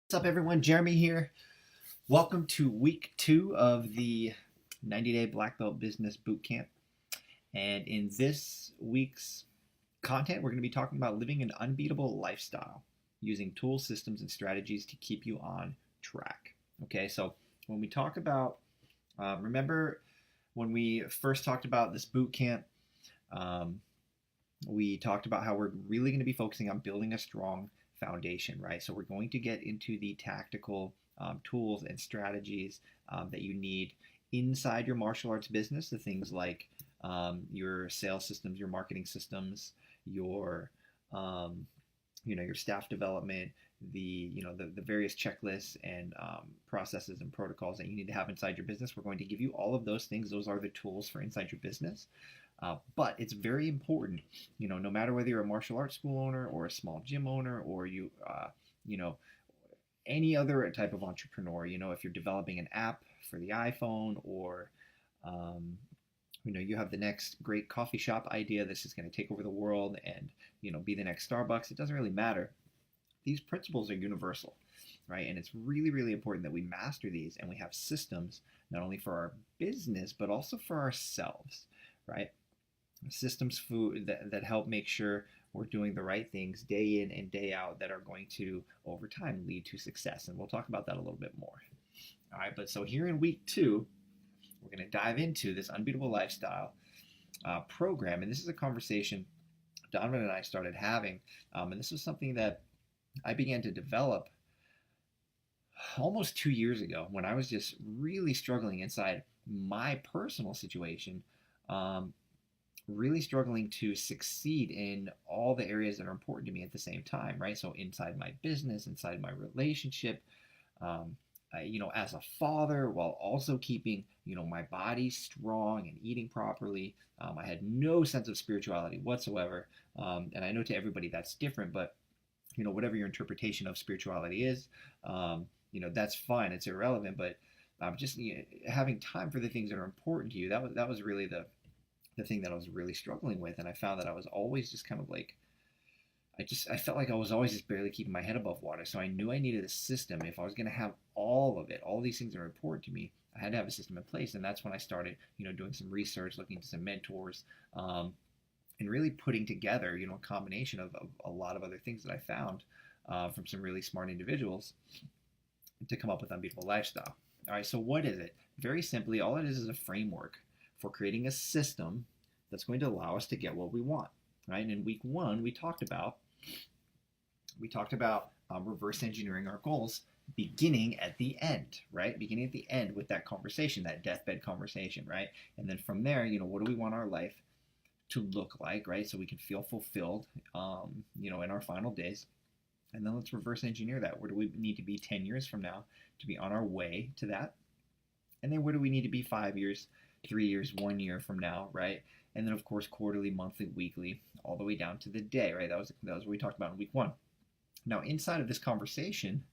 What's up, everyone? Jeremy here. Welcome to week 2 of the 90-day Black Belt Business Bootcamp. And in this week's content, we're going to be talking about living an unbeatable lifestyle using tools, systems, and strategies to keep you on track. Okay, so when we talk about, remember when we first talked about this bootcamp, um, we talked about how we're really going to be focusing on building a strong foundation, right? So we're going to get into the tactical tools and strategies that you need inside your martial arts business. The things like your sales systems, your marketing systems, your your staff development, the various checklists and processes and protocols that you need to have inside your business. We're going to give you all of those things. Those are the tools for inside your business. But it's very important, no matter whether you're a martial arts school owner or a small gym owner or you know, any other type of entrepreneur, if you're developing an app for the iPhone or, you have the next great coffee shop idea. This is going to take over the world and, be the next Starbucks. It doesn't really matter. These principles are universal, right? And it's really, really important that we master these and we have systems not only for our business, but also for ourselves, right? Systems food that help make sure we're doing the right things day in and day out that are going to over time lead to success, and we'll talk about that a little bit more. All right, but so here in week 2 we're going to dive into this unbeatable lifestyle program, and this is a conversation Donovan and I started having, and this was something that I began to develop almost 2 years ago when I was just really struggling inside my personal situation, um, really struggling to succeed in all the areas that are important to me at the same time, right? So inside my business, inside my relationship, as a father, while also keeping, my body strong and eating properly. I had no sense of spirituality whatsoever. And I know to everybody that's different, but, whatever your interpretation of spirituality is, that's fine. It's irrelevant. But just having time for the things that are important to you, that was really the thing that I was really struggling with. And I found that I was always just kind of like, I felt like I was always just barely keeping my head above water. So I knew I needed a system. If I was going to have all of it, all these things that are important to me, I had to have a system in place. And that's when I started, doing some research, looking to some mentors, and really putting together, a combination of a lot of other things that I found from some really smart individuals to come up with Unbeatable Lifestyle. All right, so what is it? Very simply, all it is a framework for creating a system that's going to allow us to get what we want, right? And in week 1, we talked about reverse engineering our goals, beginning at the end, right? Beginning at the end with that conversation, that deathbed conversation, right? And then from there, what do we want our life to look like, right? So we can feel fulfilled, in our final days. And then let's reverse engineer that. Where do we need to be 10 years from now to be on our way to that? And then where do we need to be 5 years, 3 years, 1 year from now, right? And then, of course, quarterly, monthly, weekly, all the way down to the day, right? That was what we talked about in week 1. Now, inside of this conversation,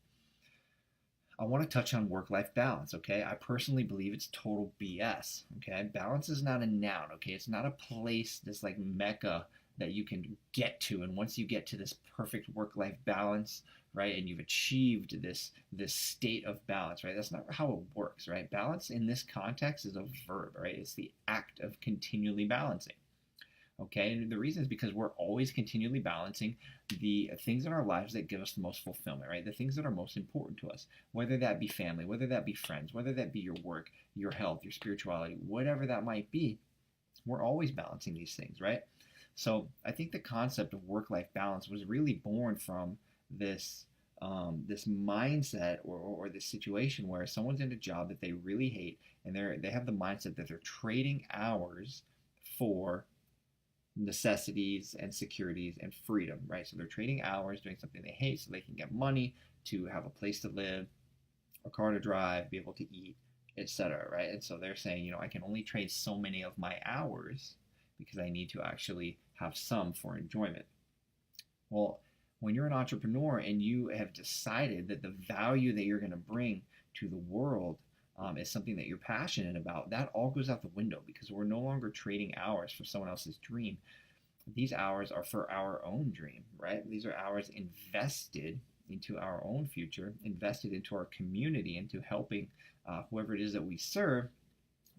I want to touch on work-life balance, okay? I personally believe it's total BS, okay? Balance is not a noun, okay? It's not a place, this like mecca that you can get to, and once you get to this perfect work-life balance, right, and you've achieved this state of balance, right? That's not how it works, right? Balance in this context is a verb, right? It's the act of continually balancing. Okay, and the reason is because we're always continually balancing the things in our lives that give us the most fulfillment, right? The things that are most important to us, whether that be family, whether that be friends, whether that be your work, your health, your spirituality, whatever that might be, we're always balancing these things, right? So I think the concept of work-life balance was really born from this mindset or this situation where someone's in a job that they really hate, and they have the mindset that they're trading hours for necessities and securities and freedom, right? So they're trading hours doing something they hate so they can get money to have a place to live, a car to drive, be able to eat, etc., right? And so they're saying, I can only trade so many of my hours because I need to actually have some for enjoyment. Well, when you're an entrepreneur and you have decided that the value that you're going to bring to the world is something that you're passionate about, that all goes out the window because we're no longer trading hours for someone else's dream. These hours are for our own dream, right? These are hours invested into our own future, invested into our community, into helping whoever it is that we serve.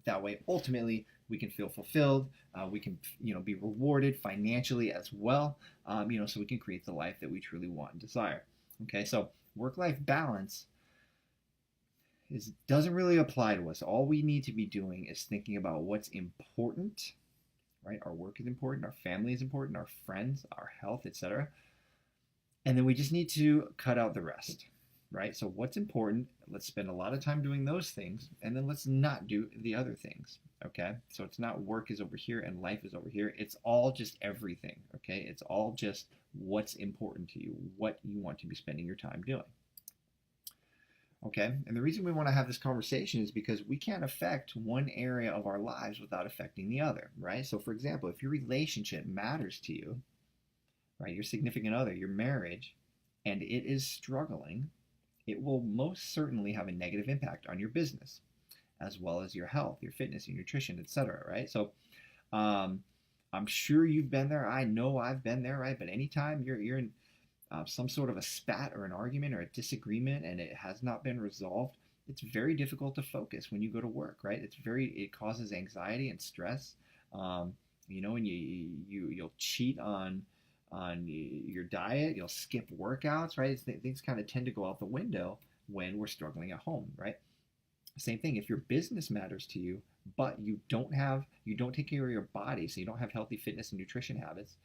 That way, ultimately, we can feel fulfilled. We can, be rewarded financially as well. So we can create the life that we truly want and desire. Okay, so work-life balance doesn't really apply to us. All we need to be doing is thinking about what's important. Right, our work is important, our family is important, our friends, our health, etc. And then we just need to cut out the rest. Right? So what's important? Let's spend a lot of time doing those things, and then let's not do the other things. Okay? So it's not work is over here and life is over here. It's all just everything. Okay? It's all just what's important to you, what you want to be spending your time doing. Okay? And the reason we want to have this conversation is because we can't affect one area of our lives without affecting the other, right? So for example, if your relationship matters to you, right, your significant other, your marriage, and it is struggling, it will most certainly have a negative impact on your business, as well as your health, your fitness, your nutrition, etc., right? So I'm sure you've been there. I know I've been there, right? But anytime you're in some sort of a spat or an argument or a disagreement and it has not been resolved, it's very difficult to focus when you go to work, right? It causes anxiety and stress. And you'll cheat on your diet, you'll skip workouts, right? Things kind of tend to go out the window when we're struggling at home, right? Same thing, if your business matters to you, but you don't take care of your body, so you don't have healthy fitness and nutrition habits,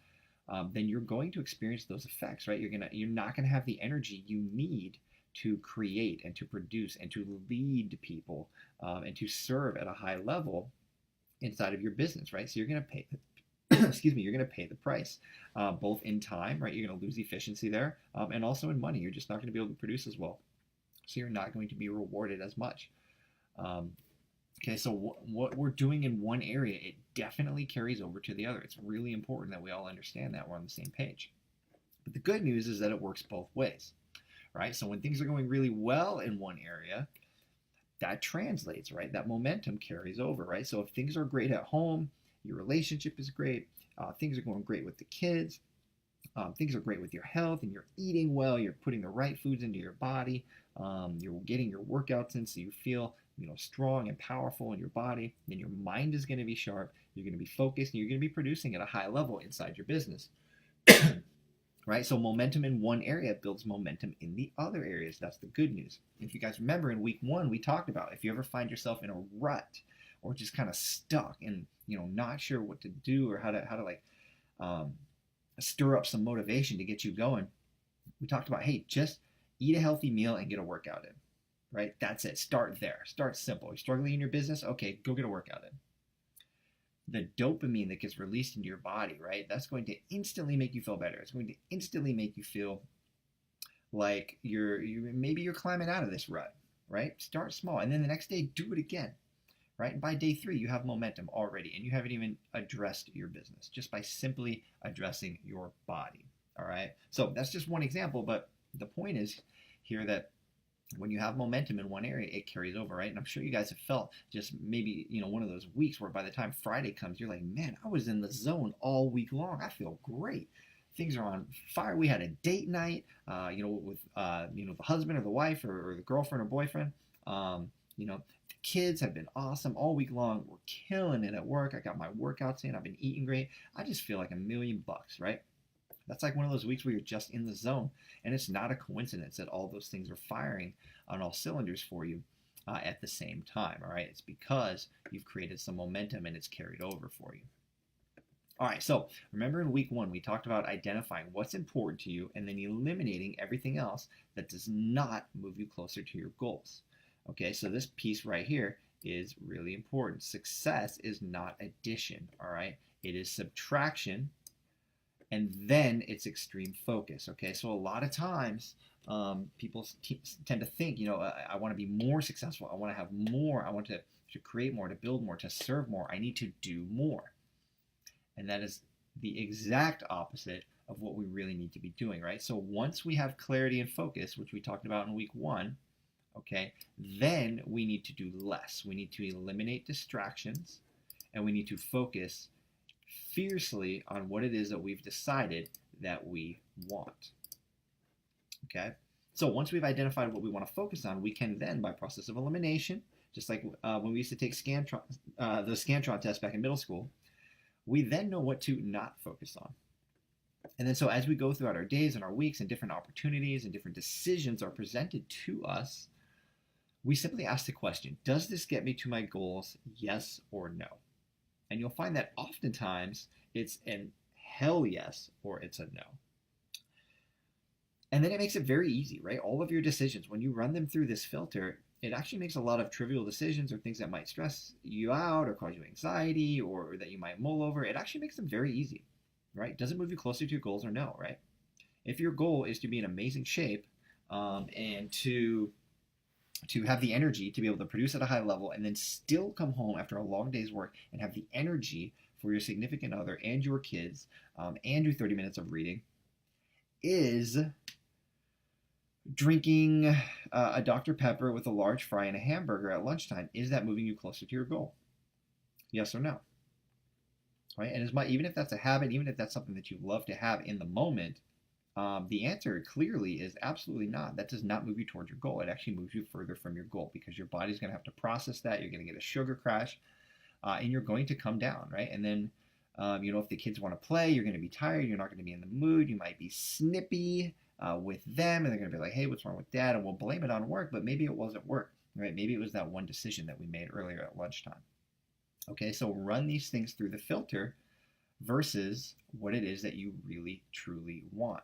then you're going to experience those effects, right? You're not gonna have the energy you need to create and to produce and to lead people and to serve at a high level inside of your business, right? So you're gonna pay, you're gonna pay the price, both in time, right? You're gonna lose efficiency there, and also in money. You're just not gonna be able to produce as well, so you're not going to be rewarded as much. Okay, so what we're doing in one area, it definitely carries over to the other. It's really important that we all understand that we're on the same page. But the good news is that it works both ways, right? So when things are going really well in one area, that translates, right? That momentum carries over, right? So if things are great at home, your relationship is great, things are going great with the kids, things are great with your health, and you're eating well, you're putting the right foods into your body, you're getting your workouts in so you feel strong and powerful in your body, then your mind is going to be sharp, you're going to be focused, and you're going to be producing at a high level inside your business. Right? So momentum in one area builds momentum in the other areas. That's the good news. If you guys remember in week 1, we talked about if you ever find yourself in a rut or just kind of stuck and not sure what to do or how to stir up some motivation to get you going, we talked about, hey, just eat a healthy meal and get a workout in. Right? That's it. Start there. Start simple. You're struggling in your business? Okay, go get a workout in. The dopamine that gets released into your body, right? That's going to instantly make you feel better. It's going to instantly make you feel like maybe you're climbing out of this rut, right? Start small, and then the next day do it again, right? And by day 3, you have momentum already, and you haven't even addressed your business just by simply addressing your body. All right. So that's just one example, but the point is here that when you have momentum in one area, it carries over, right? And I'm sure you guys have felt just maybe, one of those weeks where by the time Friday comes, you're like, man, I was in the zone all week long. I feel great. Things are on fire. We had a date night, with, the husband or the wife or the girlfriend or boyfriend. The kids have been awesome all week long. We're killing it at work. I got my workouts in. I've been eating great. I just feel like $1,000,000, right? That's like one of those weeks where you're just in the zone. And it's not a coincidence that all those things are firing on all cylinders for you at the same time, all right? It's because you've created some momentum and it's carried over for you. All right, so remember in week 1, we talked about identifying what's important to you and then eliminating everything else that does not move you closer to your goals. Okay, so this piece right here is really important. Success is not addition, all right? It is subtraction, and then it's extreme focus. Okay, so a lot of times people tend to think, I want to be more successful. I want to have more. I want to create more, to build more, to serve more. I need to do more. And that is the exact opposite of what we really need to be doing, right? So once we have clarity and focus, which we talked about in week 1, okay, then we need to do less. We need to eliminate distractions, and we need to focus fiercely on what it is that we've decided that we want. Okay? So once we've identified what we want to focus on, we can then, by process of elimination, just like when we used to take the Scantron test back in middle school, we then know what to not focus on. And then so as we go throughout our days and our weeks and different opportunities and different decisions are presented to us, we simply ask the question, does this get me to my goals, yes or no? And you'll find that oftentimes it's an hell yes or it's a no. And then it makes it very easy, right? All of your decisions, when you run them through this filter, it actually makes a lot of trivial decisions or things that might stress you out or cause you anxiety or that you might mull over. It actually makes them very easy, right? Does it move you closer to your goals or no, right? If your goal is to be in amazing shape and to have the energy to be able to produce at a high level and then still come home after a long day's work and have the energy for your significant other and your kids and do 30 minutes of reading, is drinking a Dr. Pepper with a large fry and a hamburger at lunchtime, is that moving you closer to your goal? Yes or no? Right? And even if that's a habit, even if that's something that you love to have in the moment, the answer clearly is absolutely not. That does not move you towards your goal. It actually moves you further from your goal because your body's going to have to process that. You're going to get a sugar crash, and you're going to come down, right? And then, if the kids want to play, you're going to be tired. You're not going to be in the mood. You might be snippy with them, and they're going to be like, hey, what's wrong with dad? And we'll blame it on work, but maybe it wasn't work, right? Maybe it was that one decision that we made earlier at lunchtime. Okay, so run these things through the filter versus what it is that you really, truly want.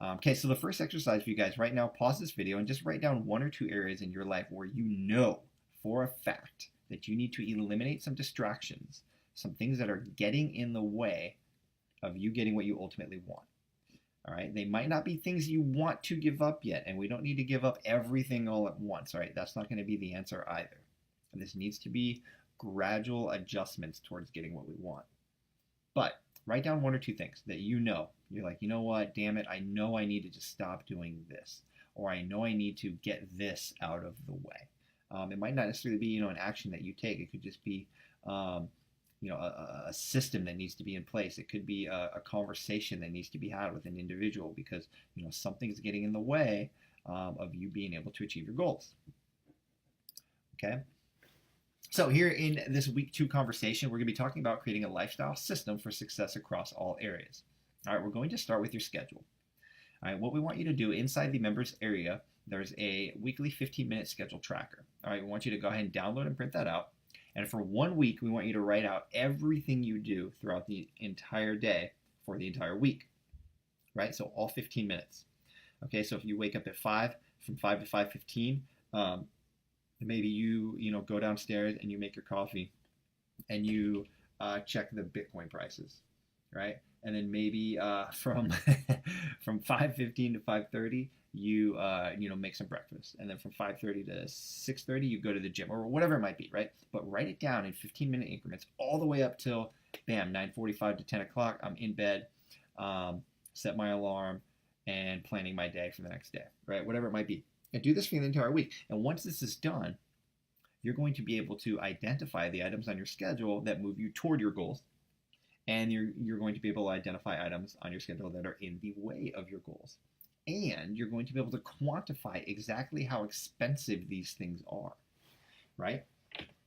Okay, so the first exercise for you guys right now, pause this video and just write down 1 or 2 areas in your life where you know for a fact that you need to eliminate some distractions, some things that are getting in the way of you getting what you ultimately want. All right, they might not be things you want to give up yet, and we don't need to give up everything all at once, all right? That's not going to be the answer either. And this needs to be gradual adjustments towards getting what we want. But write down 1 or 2 things that you know. You're like, you know what, damn it, I know I need to just stop doing this, or I know I need to get this out of the way. It might not necessarily be, an action that you take. It could just be, a system that needs to be in place. It could be a conversation that needs to be had with an individual because, something's getting in the way of you being able to achieve your goals. Okay? So here in this week 2 conversation, we're going to be talking about creating a lifestyle system for success across all areas. All right, we're going to start with your schedule. All right, what we want you to do inside the members area, there's a weekly 15-minute schedule tracker. All right, we want you to go ahead and download and print that out. And for 1 week, we want you to write out everything you do throughout the entire day for the entire week. Right, so all 15 minutes. Okay, so if you wake up at 5, from 5 to 5:15, maybe you go downstairs and you make your coffee and you check the Bitcoin prices, right? And then maybe from 5:15 to 5:30 you make some breakfast, and then from 5:30 to 6:30 you go to the gym or whatever it might be, right? But write it down in 15-minute increments all the way up till 9:45 to 10 o'clock. I'm in bed, set my alarm, and planning my day for the next day, right? Whatever it might be. And do this for the entire week. And once this is done, you're going to be able to identify the items on your schedule that move you toward your goals. And you're going to be able to identify items on your schedule that are in the way of your goals. And you're going to be able to quantify exactly how expensive these things are, right?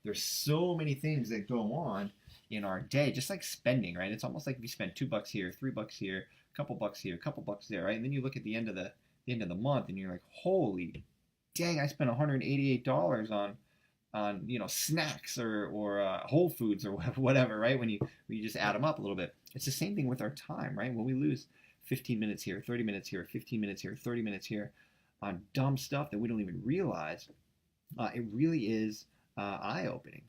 There's so many things that go on in our day, just like spending, right? It's almost like if you spend $2 here, $3 here, a couple bucks here, a couple bucks there, right? And then you look at the end of the month and you're like, holy dang, I spent $188 on snacks or Whole Foods or whatever, right? When you just add them up a little bit. It's the same thing with our time, right? When we lose 15 minutes here, 30 minutes here, 15 minutes here, 30 minutes here on dumb stuff that we don't even realize, it really is eye-opening.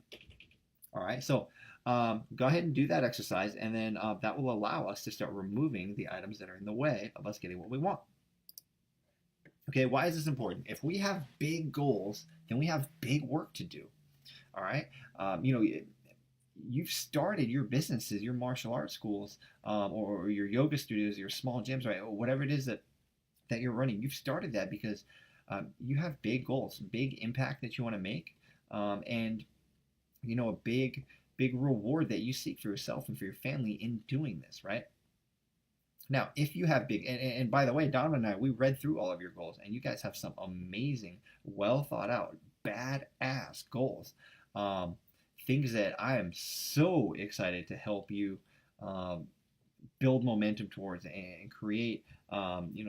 All right, so go ahead and do that exercise, and then that will allow us to start removing the items that are in the way of us getting what we want. Okay, why is this important? If we have big goals, then we have big work to do. All right, you've started your businesses, your martial arts schools, or your yoga studios, your small gyms, right? Or whatever it is that you're running. You've started that because you have big goals, big impact that you want to make, and a big reward that you seek for yourself and for your family in doing this, right? Now, if you have big, and by the way, Donovan and I, we read through all of your goals, and you guys have some amazing, well thought out, badass goals. Um, Things that I am so excited to help you um, build momentum towards and create,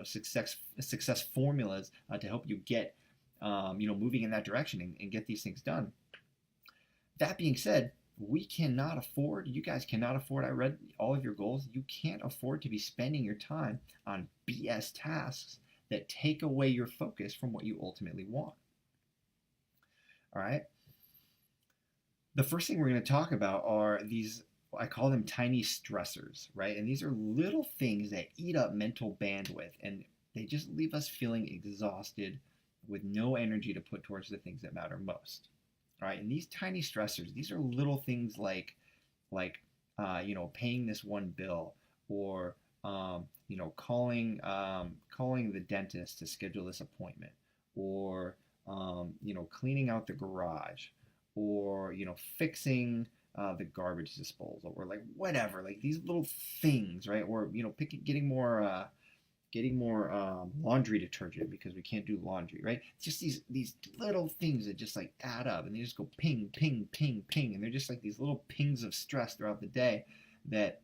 success formulas to help you get, moving in that direction and get these things done. That being said, we cannot afford, you guys cannot afford, I read all of your goals, you can't afford to be spending your time on BS tasks that take away your focus from what you ultimately want. All right? The first thing we're going to talk about are these, I call them tiny stressors, right? And these are little things that eat up mental bandwidth and they just leave us feeling exhausted with no energy to put towards the things that matter most. All right, and these tiny stressors, these are little things like paying this one bill, or calling the dentist to schedule this appointment, or cleaning out the garage, or fixing the garbage disposal, or like whatever, like these little things, right? Or getting more laundry detergent because we can't do laundry, right? It's just these little things that just like add up, and they just go ping, ping, ping, ping, and they're just like these little pings of stress throughout the day that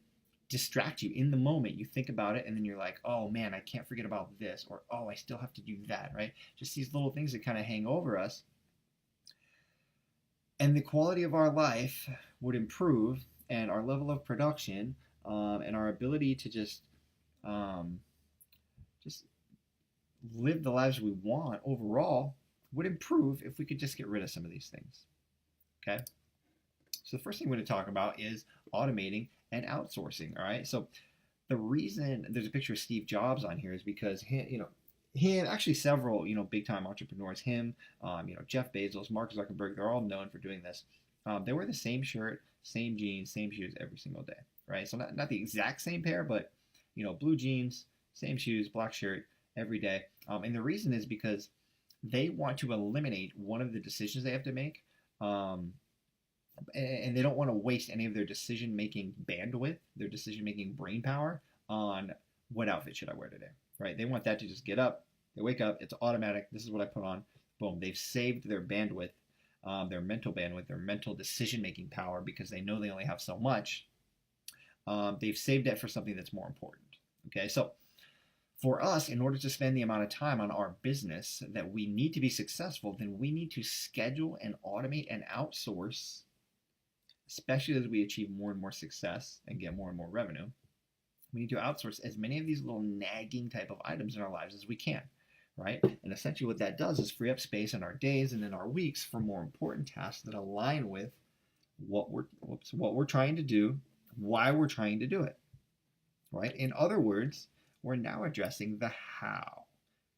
distract you in the moment. You think about it, and then you're like, oh man, I can't forget about this, or oh, I still have to do that, right? Just these little things that kind of hang over us, and the quality of our life would improve, and our level of production, and our ability to um, just live the lives we want overall would improve if we could just get rid of some of these things. Okay? So the first thing we're going to talk about is automating and outsourcing. All right? So the reason there's a picture of Steve Jobs on here is because he and actually several big time entrepreneurs, Jeff Bezos, Mark Zuckerberg, they're all known for doing this. They wear the same shirt, same jeans, same shoes every single day, right? So not the exact same pair, but blue jeans, same shoes, black shirt every day. And the reason is because they want to eliminate one of the decisions they have to make, and they don't want to waste any of their decision-making bandwidth, their decision-making brain power on what outfit should I wear today, right? They want that to just get up, they wake up, it's automatic, this is what I put on, boom. They've saved their bandwidth, their mental bandwidth, their mental decision-making power, because they know they only have so much. They've saved it for something that's more important. Okay, so for us, in order to spend the amount of time on our business that we need to be successful, then we need to schedule and automate and outsource, especially as we achieve more and more success and get more and more revenue. We need to outsource as many of these little nagging type of items in our lives as we can, right? And essentially what that does is free up space in our days and in our weeks for more important tasks that align with what we're trying to do, why we're trying to do it, right? In other words, we're now addressing the how,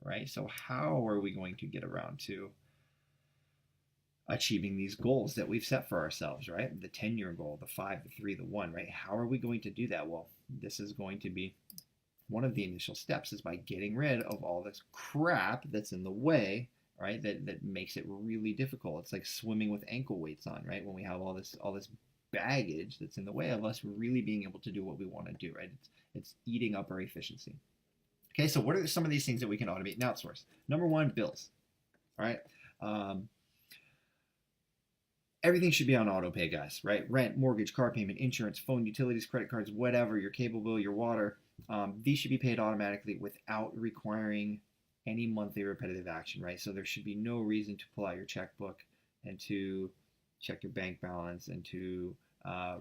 right? So how are we going to get around to achieving these goals that we've set for ourselves, right? The 10-year goal, the 5, the 3, the 1, right? How are we going to do that? Well, this is going to be one of the initial steps, is by getting rid of all this crap that's in the way, right? That makes it really difficult. It's like swimming with ankle weights on, right? When we have all this baggage that's in the way of us really being able to do what we want to do, right? It's eating up our efficiency. Okay, so what are some of these things that we can automate and outsource? Number one, bills. All right. Everything should be on auto pay, guys, right? Rent, mortgage, car payment, insurance, phone, utilities, credit cards, whatever, your cable bill, your water. These should be paid automatically without requiring any monthly repetitive action, right? So there should be no reason to pull out your checkbook and to check your bank balance and to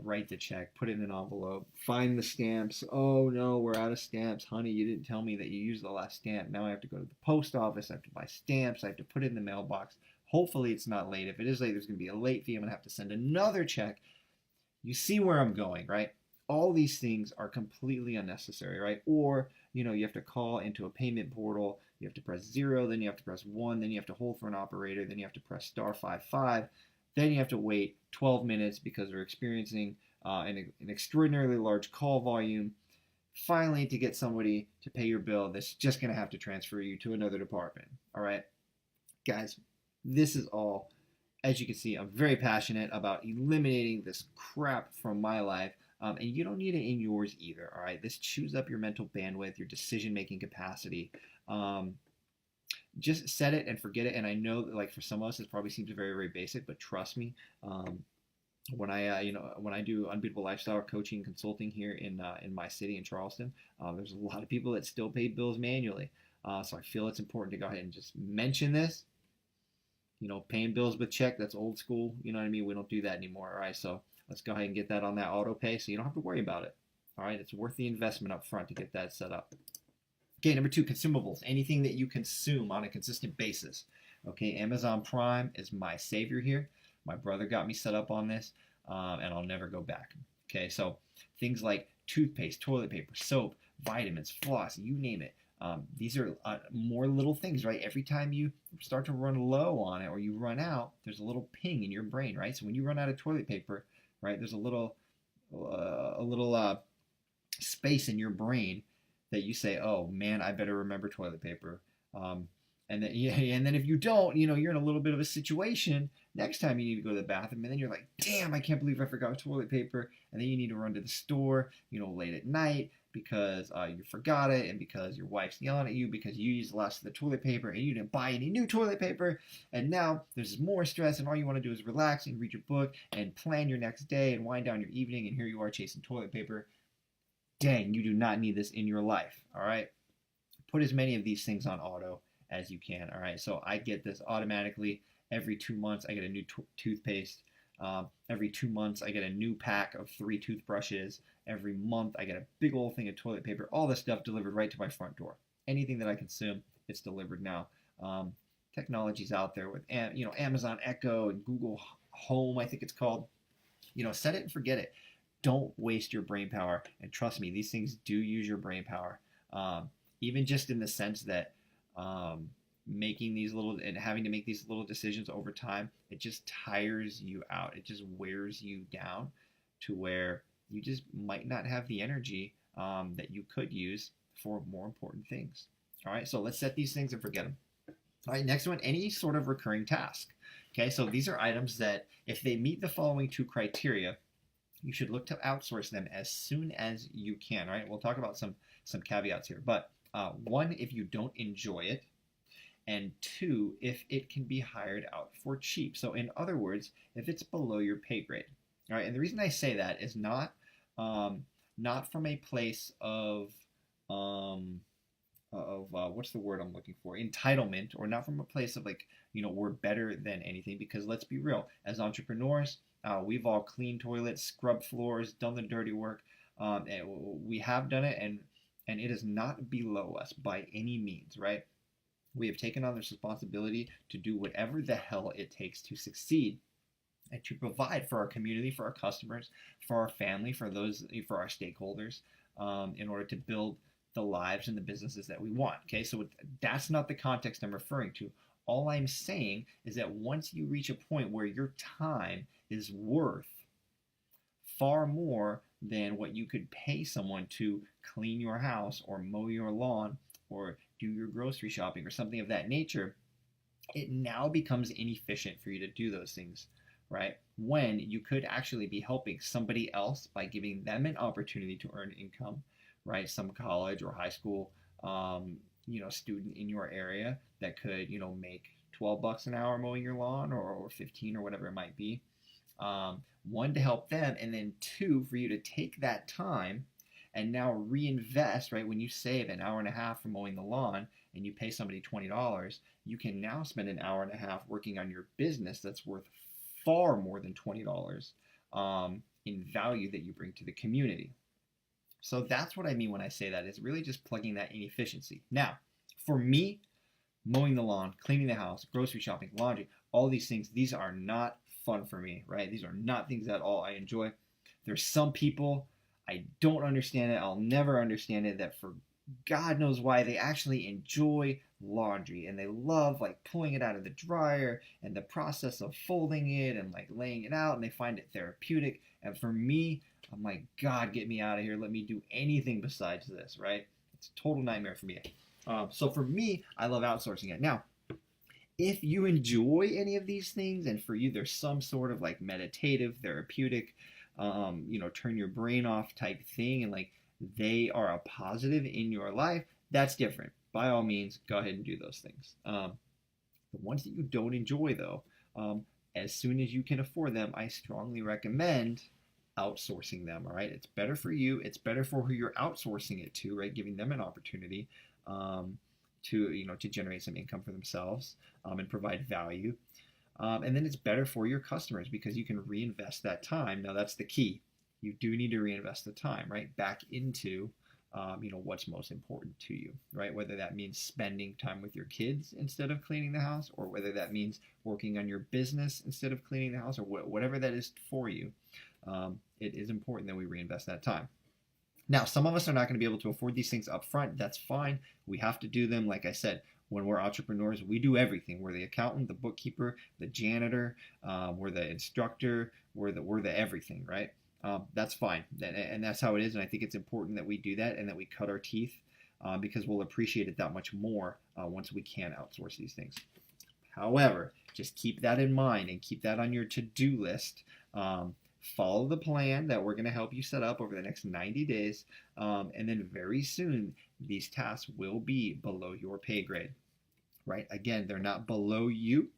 write the check, put it in an envelope, find the stamps. Oh no, we're out of stamps. Honey, you didn't tell me that you used the last stamp. Now I have to go to the post office. I have to buy stamps. I have to put it in the mailbox. Hopefully it's not late. If it is late, there's going to be a late fee. I'm going to have to send another check. You see where I'm going, right? All these things are completely unnecessary, right? Or, you have to call into a payment portal. You have to press 0, then you have to press 1, then you have to hold for an operator, then you have to press *55. Then you have to wait 12 minutes because we're experiencing an extraordinarily large call volume. Finally, to get somebody to pay your bill, that's just going to have to transfer you to another department. All right, guys, this is all, as you can see, I'm very passionate about eliminating this crap from my life. And you don't need it in yours either. All right, this chews up your mental bandwidth, your decision-making capacity. Um, just set it and forget it. And I know that, like, for some of us, it probably seems very, very basic, but trust me, when I do Unbeatable Lifestyle coaching consulting here in my city in Charleston, there's a lot of people that still pay bills manually. So I feel it's important to go ahead and just mention this. Paying bills with check, that's old school. You know what I mean? We don't do that anymore. All right, so let's go ahead and get that on that auto pay so you don't have to worry about it. All right, it's worth the investment up front to get that set up. Okay, number 2, consumables. Anything that you consume on a consistent basis. Okay, Amazon Prime is my savior here. My brother got me set up on this, and I'll never go back. Okay, so things like toothpaste, toilet paper, soap, vitamins, floss, you name it. These are more little things, right? Every time you start to run low on it or you run out, there's a little ping in your brain, right? So when you run out of toilet paper, right, there's a little space in your brain that you say, oh man, I better remember toilet paper. And then if you don't, you're in a little bit of a situation next time you need to go to the bathroom, and then you're like, damn, I can't believe I forgot toilet paper. And then you need to run to the store, late at night because you forgot it, and because your wife's yelling at you because you used the last of the toilet paper and you didn't buy any new toilet paper. And now there's more stress, and all you want to do is relax and read your book and plan your next day and wind down your evening, and here you are chasing toilet paper. Dang, you do not need this in your life, all right? Put as many of these things on auto as you can, all right? So I get this automatically. Every 2 months, I get a new toothpaste. Every 2 months, I get a new pack of 3 toothbrushes. Every month, I get a big old thing of toilet paper. All this stuff delivered right to my front door. Anything that I consume, it's delivered now. Technology's out there with, Amazon Echo and Google Home, I think it's called. Set it and forget it. Don't waste your brain power. And trust me, these things do use your brain power. Even just in the sense that making these little and having to make these little decisions over time, it just tires you out. It just wears you down to where you just might not have the energy that you could use for more important things. All right, so let's set these things and forget them. All right, next one, any sort of recurring task. Okay, so these are items that if they meet the following 2 criteria, you should look to outsource them as soon as you can. All right, we'll talk about some caveats here. But 1, if you don't enjoy it, and 2, if it can be hired out for cheap. So in other words, if it's below your pay grade. All right, and the reason I say that is not from a place of what's the word I'm looking for? Entitlement, or not from a place of we're better than anything. Because let's be real, as entrepreneurs, we've all cleaned toilets, scrubbed floors, done the dirty work. And we have done it, and it is not below us by any means, right? We have taken on this responsibility to do whatever the hell it takes to succeed and to provide for our community, for our customers, for our family, for our stakeholders, in order to build the lives and the businesses that we want. Okay, so that's not the context I'm referring to. All I'm saying is that once you reach a point where your time is worth far more than what you could pay someone to clean your house or mow your lawn or do your grocery shopping or something of that nature, it now becomes inefficient for you to do those things, right? When you could actually be helping somebody else by giving them an opportunity to earn income, right? Some college or high school, student in your area that could, make $12 an hour mowing your lawn or 15 or whatever it might be. 1, to help them, and then 2, for you to take that time and now reinvest, right? When you save an hour and a half for mowing the lawn and you pay somebody $20, you can now spend an hour and a half working on your business that's worth far more than $20 in value that you bring to the community. So that's what I mean when I say that. It's really just plugging that inefficiency. Now, for me, mowing the lawn, cleaning the house, grocery shopping, laundry, all these things, these are not fun for me, right? These are not things at all I enjoy. There's some people, I don't understand it. I'll never understand it, that for God knows why they actually enjoy laundry and they love pulling it out of the dryer and the process of folding it and laying it out, and they find it therapeutic. And for me, I'm like, God, get me out of here. Let me do anything besides this, right? It's a total nightmare for me. So for me, I love outsourcing it. Now, if you enjoy any of these things and for you there's some sort of meditative, therapeutic, turn your brain off type thing, and like they are a positive in your life, that's different. By all means, go ahead and do those things. The ones that you don't enjoy, though, as soon as you can afford them, I strongly recommend outsourcing them. All right, it's better for you. It's better for who you're outsourcing it to, right? Giving them an opportunity to generate some income for themselves and provide value. And then it's better for your customers because you can reinvest that time. Now that's the key. You do need to reinvest the time, right, back into what's most important to you, right? Whether that means spending time with your kids instead of cleaning the house, or whether that means working on your business instead of cleaning the house, or whatever that is for you, it is important that we reinvest that time. Now, some of us are not going to be able to afford these things up front. That's fine. We have to do them. Like I said, when we're entrepreneurs, we do everything. We're the accountant, the bookkeeper, the janitor, we're the instructor, we're the everything, right? That's fine, and that's how it is. And I think it's important that we do that and that we cut our teeth because we'll appreciate it that much more once we can outsource these things. However, just keep that in mind and keep that on your to-do list. Follow the plan that we're going to help you set up over the next 90 days. And then very soon, these tasks will be below your pay grade, right? Again, they're not below you.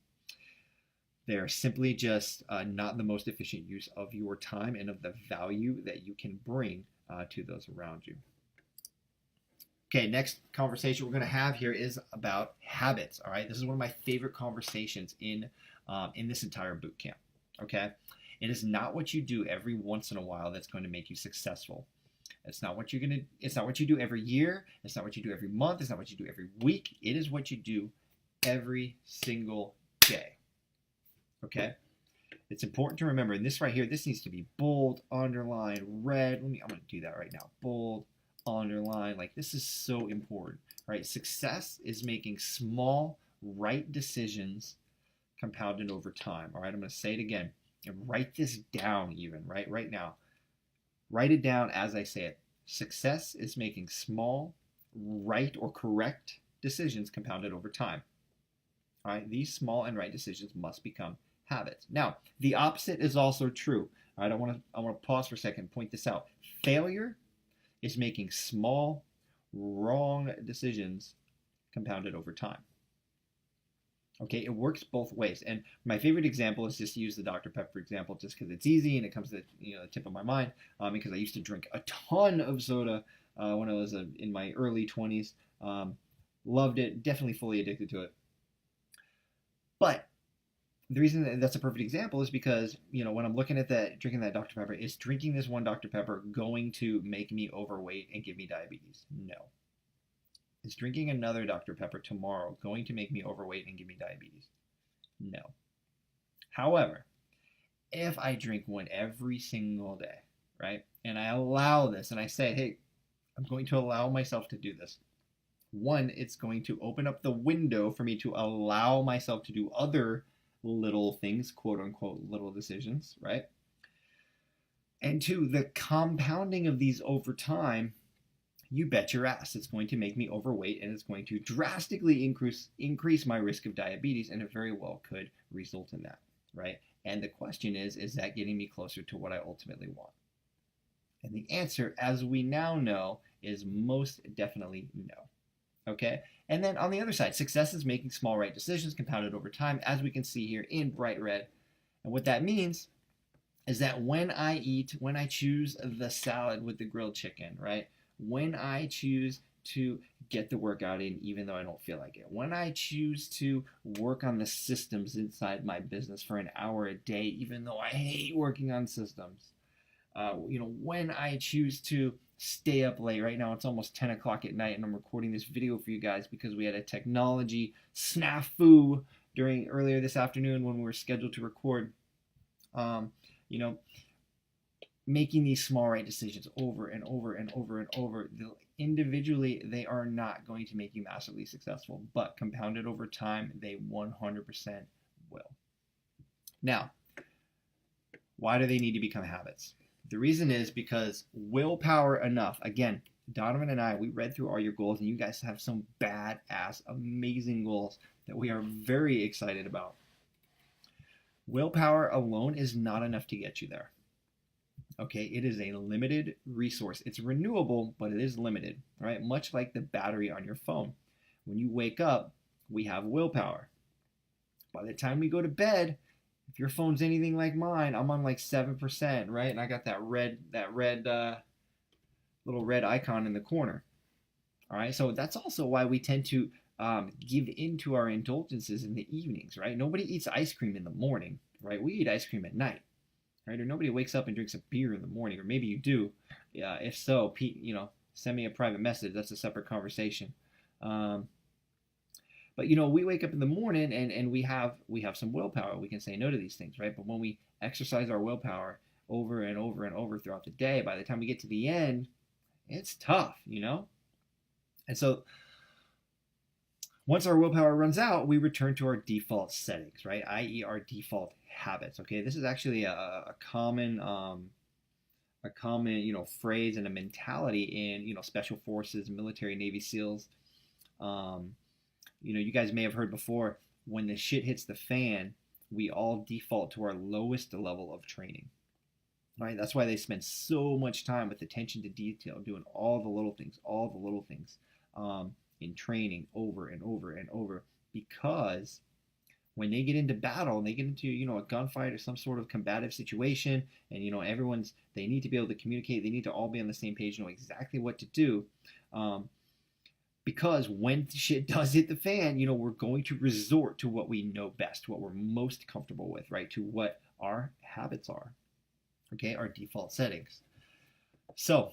They're simply just not the most efficient use of your time and of the value that you can bring to those around you. Okay, next conversation we're going to have here is about habits. All right, this is one of my favorite conversations in this entire boot camp. Okay, it is not what you do every once in a while that's going to make you successful. It's not what It's not what you do every year. It's not what you do every month. It's not what you do every week. It is what you do every single day. Okay, it's important to remember, and this right here, this needs to be bold, underlined, red. I'm going to do that right now. Bold, underline. Like, this is so important, right? Success is making small, right decisions compounded over time. All right, I'm going to say it again and write this down even right now. Write it down as I say it. Success is making small, right or correct decisions compounded over time. All right, these small and right decisions must become habits. Now, the opposite is also true. All right, I want to pause for a second and point this out. Failure is making small, wrong decisions compounded over time. Okay, it works both ways. And my favorite example is just to use the Dr. Pepper example just because it's easy and it comes to the tip of my mind because I used to drink a ton of soda when I was in my early 20s. Loved it, definitely fully addicted to it. But the reason that's a perfect example is because, when I'm looking at that, drinking that Dr. Pepper, is drinking this one Dr. Pepper going to make me overweight and give me diabetes? No. Is drinking another Dr. Pepper tomorrow going to make me overweight and give me diabetes? No. However, if I drink one every single day, right, and I allow this and I say, hey, I'm going to allow myself to do this. One, it's going to open up the window for me to allow myself to do other little things, quote unquote, little decisions, right? And two, the compounding of these over time, you bet your ass, it's going to make me overweight and it's going to drastically increase my risk of diabetes, and it very well could result in that, right? And the question is that getting me closer to what I ultimately want? And the answer, as we now know, is most definitely no. Okay, and then on the other side, success is making small right decisions compounded over time, as we can see here in bright red. And what that means is that when I choose the salad with the grilled chicken, right? When I choose to get the workout in even though I don't feel like it, when I choose to work on the systems inside my business for an hour a day even though I hate working on systems, when I choose to stay up late. Right now it's almost 10 o'clock at night and I'm recording this video for you guys because we had a technology snafu earlier this afternoon when we were scheduled to record. Making these small right decisions over and over and over and over. Individually, they are not going to make you massively successful, but compounded over time, they 100% will. Now, why do they need to become habits? The reason is because willpower enough. Again, Donovan and I, we read through all your goals, and you guys have some badass, amazing goals that we are very excited about. Willpower alone is not enough to get you there. Okay, it is a limited resource. It's renewable, but it is limited, right? Much like the battery on your phone. When you wake up, we have willpower. By the time we go to bed, if your phone's anything like mine, I'm on like 7%, right? And I got that red little red icon in the corner. All right, so that's also why we tend to give into our indulgences in the evenings, right? Nobody eats ice cream in the morning, right? We eat ice cream at night, right? Or nobody wakes up and drinks a beer in the morning, or maybe you do. If so, Pete, send me a private message. That's a separate conversation. Um, but we wake up in the morning and we have some willpower. We can say no to these things, right? But when we exercise our willpower over and over and over throughout the day, by the time we get to the end, it's tough. And so once our willpower runs out, we return to our default settings, right? I.e., our default habits. Okay, this is actually a common phrase and a mentality in special forces, military, Navy SEALs. You guys may have heard before, when the shit hits the fan, we all default to our lowest level of training. Right? That's why they spend so much time with attention to detail, doing all the little things, in training over and over and over. Because when they get into battle and they get into a gunfight or some sort of combative situation, and they need to be able to communicate, they need to all be on the same page, know exactly what to do. Because when shit does hit the fan, we're going to resort to what we know best, what we're most comfortable with, right? To what our habits are. Okay, our default settings. So,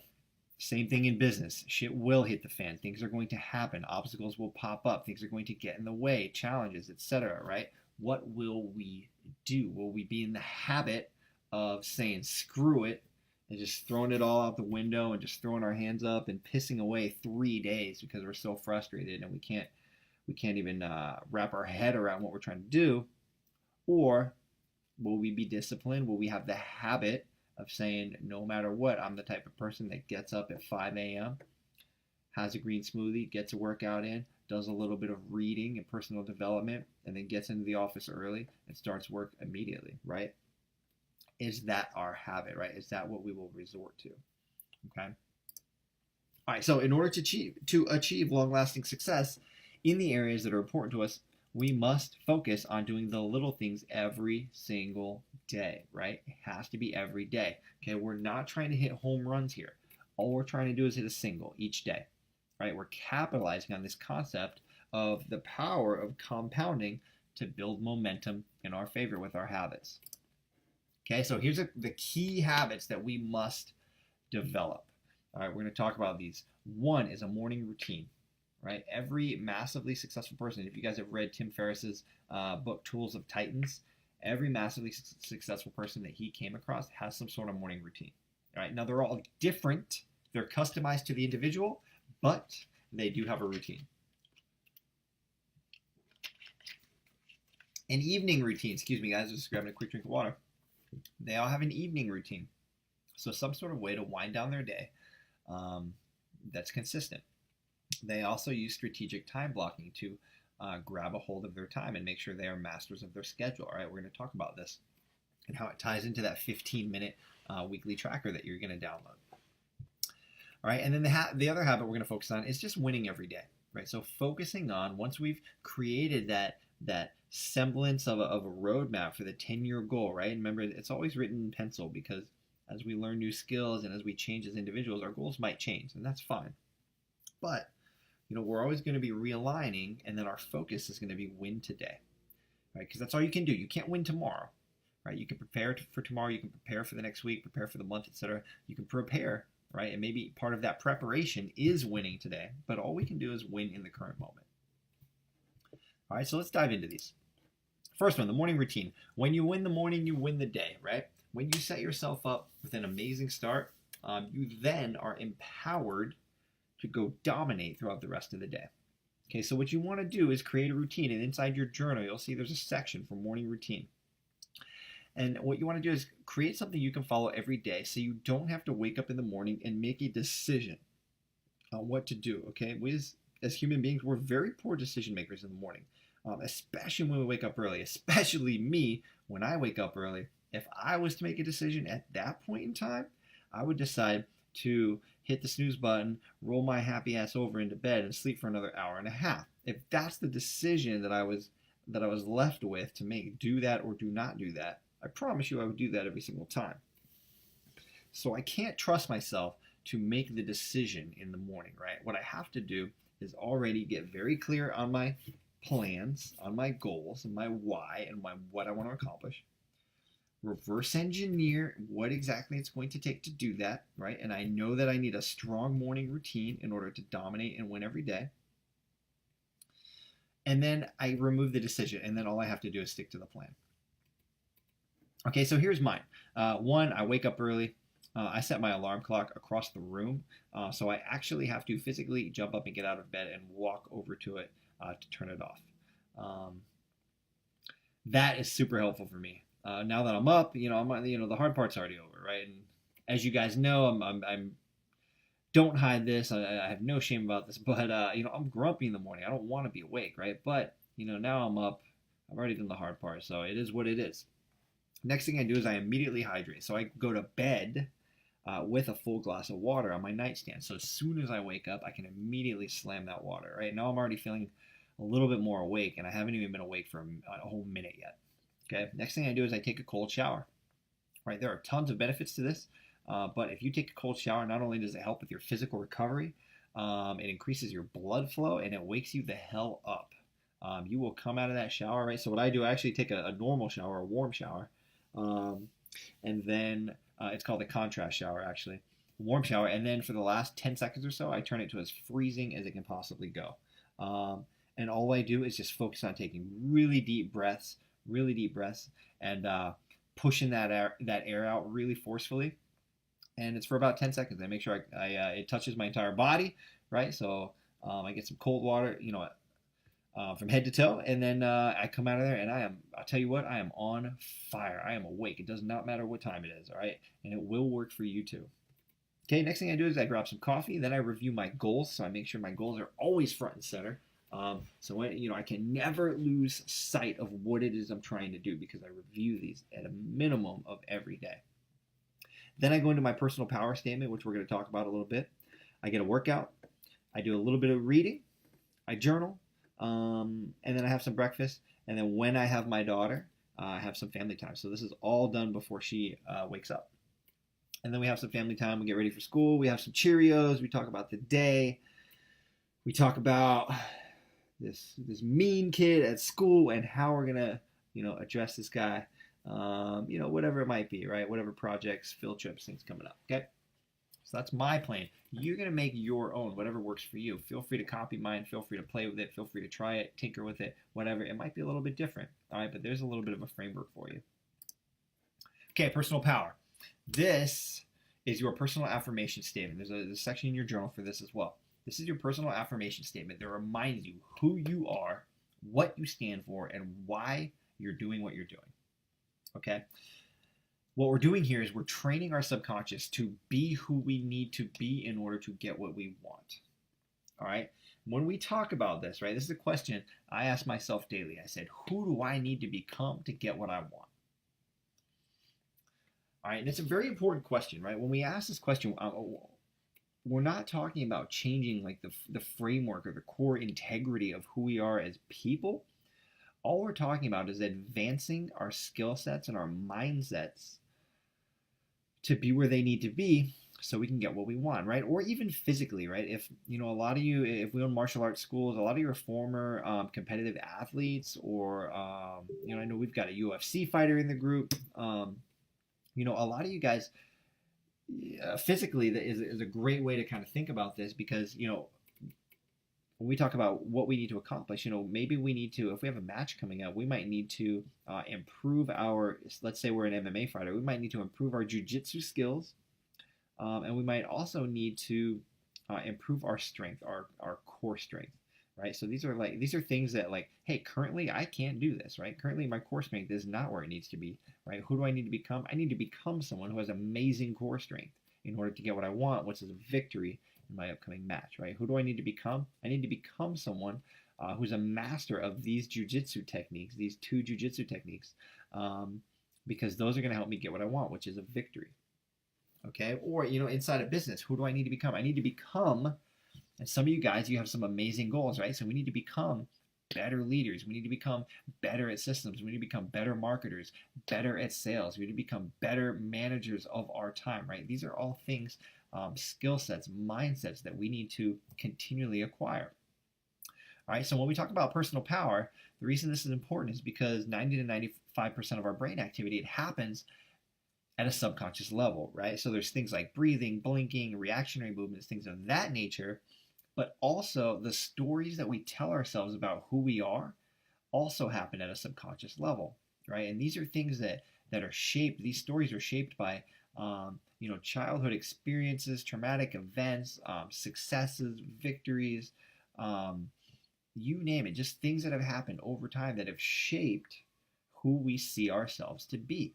same thing in business. Shit will hit the fan. Things are going to happen. Obstacles will pop up. Things are going to get in the way, challenges, etc., right? What will we do? Will we be in the habit of saying screw it and just throwing it all out the window and just throwing our hands up and pissing away 3 days because we're so frustrated and we can't even wrap our head around what we're trying to do? Or will we be disciplined? Will we have the habit of saying, no matter what, I'm the type of person that gets up at 5 a.m., has a green smoothie, gets a workout in, does a little bit of reading and personal development, and then gets into the office early and starts work immediately, right? Is that our habit, right? Is that what we will resort to? Okay. All right, so in order to achieve long-lasting success in the areas that are important to us, we must focus on doing the little things every single day, right? It has to be every day. Okay, we're not trying to hit home runs here. All we're trying to do is hit a single each day, right? We're capitalizing on this concept of the power of compounding to build momentum in our favor with our habits. Okay, so here's the key habits that we must develop. All right, we're going to talk about these. One is a morning routine. Right? Every massively successful person, if you guys have read Tim Ferriss's book, Tools of Titans, every massively successful person that he came across has some sort of morning routine. All right? Now, they're all different. They're customized to the individual, but they do have a routine. An evening routine. Excuse me, guys. Just grabbing a quick drink of water. They all have an evening routine. So some sort of way to wind down their day that's consistent. They also use strategic time blocking to grab a hold of their time and make sure they are masters of their schedule. All right, we're going to talk about this and how it ties into that 15-minute weekly tracker that you're going to download. All right, and then the other habit we're going to focus on is just winning every day. Right, so focusing on, once we've created that semblance of a roadmap for the 10-year goal, right? And remember, it's always written in pencil, because as we learn new skills and as we change as individuals, our goals might change, and that's fine. But we're always going to be realigning, and then our focus is going to be win today, right? Because that's all you can do. You can't win tomorrow, right? You can prepare for tomorrow. You can prepare for the next week, prepare for the month, etc. You can prepare, right? And maybe part of that preparation is winning today, but all we can do is win in the current moment. All right, so let's dive into these. First one, the morning routine. When you win the morning, you win the day, right? When you set yourself up with an amazing start, you then are empowered to go dominate throughout the rest of the day. Okay, so what you want to do is create a routine, and inside your journal, you'll see there's a section for morning routine. And what you want to do is create something you can follow every day, so you don't have to wake up in the morning and make a decision on what to do. Okay, as human beings, we're very poor decision makers in the morning, especially when we wake up early. Especially me, when I wake up early If I was to make a decision at that point in time, I would decide to hit the snooze button, roll my happy ass over into bed, and sleep for another hour and a half. If that's the decision that I was left with to make, do that or do not do that, I promise you I would do that every single time. So I can't trust myself to make the decision in the morning, right? What I have to do is already get very clear on my plans, on my goals, and my why, and what I want to accomplish. Reverse engineer what exactly it's going to take to do that, right? And I know that I need a strong morning routine in order to dominate and win every day. And then I remove the decision, and then all I have to do is stick to the plan. Okay, so here's mine. One, I wake up early. I set my alarm clock across the room, so I actually have to physically jump up and get out of bed and walk over to it to turn it off. That is super helpful for me. Now that I'm up, the hard part's already over, right? And as you guys know, I'm don't hide this. I have no shame about this, but I'm grumpy in the morning. I don't want to be awake, right? But now I'm up. I've already done the hard part, so it is what it is. Next thing I do is I immediately hydrate. So I go to bed with a full glass of water on my nightstand. So as soon as I wake up, I can immediately slam that water, right? Now I'm already feeling a little bit more awake, and I haven't even been awake for a whole minute yet. Okay. Next thing I do is I take a cold shower, right? There are tons of benefits to this, but if you take a cold shower, not only does it help with your physical recovery, it increases your blood flow, and it wakes you the hell up. You will come out of that shower, right? So what I do, I actually take a normal shower, a warm shower, and then it's called a contrast shower, actually, warm shower, and then for the last 10 seconds or so, I turn it to as freezing as it can possibly go. And all I do is just focus on taking really deep breaths, and pushing that air out really forcefully. And it's for about 10 seconds. I make sure it touches my entire body, right? So I get some cold water, from head to toe, and then I come out of there, and I'll tell you what, I am on fire. I am awake. It does not matter what time it is, all right? And it will work for you too. Okay, next thing I do is I grab some coffee, then I review my goals, so I make sure my goals are always front and center. So I can never lose sight of what it is I'm trying to do, because I review these at a minimum of every day. Then I go into my personal power statement, which we're going to talk about a little bit. I get a workout. I do a little bit of reading. I journal. And then I have some breakfast. And then when I have my daughter, I have some family time. So this is all done before she wakes up. And then we have some family time. We get ready for school. We have some Cheerios. We talk about the day. We talk about this mean kid at school and how we're gonna address this guy, whatever it might be, right? Whatever projects, field trips, things coming up. Okay, so that's my plan. You're gonna make your own, whatever works for you. Feel free to copy mine. Feel free to play with it. Feel free to try it, tinker with it, whatever. It might be a little bit different, all right, but there's a little bit of a framework for you. Okay, personal power. This is your personal affirmation statement. There's a section in your journal for this as well. This is your personal affirmation statement that reminds you who you are, what you stand for, and why you're doing what you're doing. Okay? What we're doing here is we're training our subconscious to be who we need to be in order to get what we want. All right? When we talk about this, right, this is a question I ask myself daily. I said, who do I need to become to get what I want? All right, and it's a very important question, right? When we ask this question, we're not talking about changing like the framework or the core integrity of who we are as people. All we're talking about is advancing our skill sets and our mindsets to be where they need to be so we can get what we want, right? Or even physically, right? If a lot of you, if we own martial arts schools, a lot of you are former competitive athletes, or I know we've got a UFC fighter in the group. A lot of you guys, physically, that is a great way to kind of think about this, because when we talk about what we need to accomplish, maybe we need to, if we have a match coming up, we might need to improve our, let's say we're an MMA fighter, we might need to improve our jiu-jitsu skills, and we might also need to improve our strength, our core strength, right? So these are things that, like, hey, currently I can't do this, right? Currently my core strength is not where it needs to be, right? Who do I need to become? I need to become someone who has amazing core strength in order to get what I want, which is a victory in my upcoming match, right? Who do I need to become? I need to become someone who's a master of these jiu-jitsu techniques, these two jiu-jitsu techniques, because those are going to help me get what I want, which is a victory. Okay. Or, inside a business, who do I need to become? I need to become, and some of you guys, you have some amazing goals, right? So we need to become better leaders. We need to become better at systems. We need to become better marketers, better at sales. We need to become better managers of our time, right? These are all things, skill sets, mindsets that we need to continually acquire. All right, so when we talk about personal power, the reason this is important is because 90 to 95% of our brain activity, it happens at a subconscious level, right? So there's things like breathing, blinking, reactionary movements, things of that nature, but also the stories that we tell ourselves about who we are also happen at a subconscious level, right? And these are things that are shaped. These stories are shaped by childhood experiences, traumatic events, successes, victories, you name it, just things that have happened over time that have shaped who we see ourselves to be,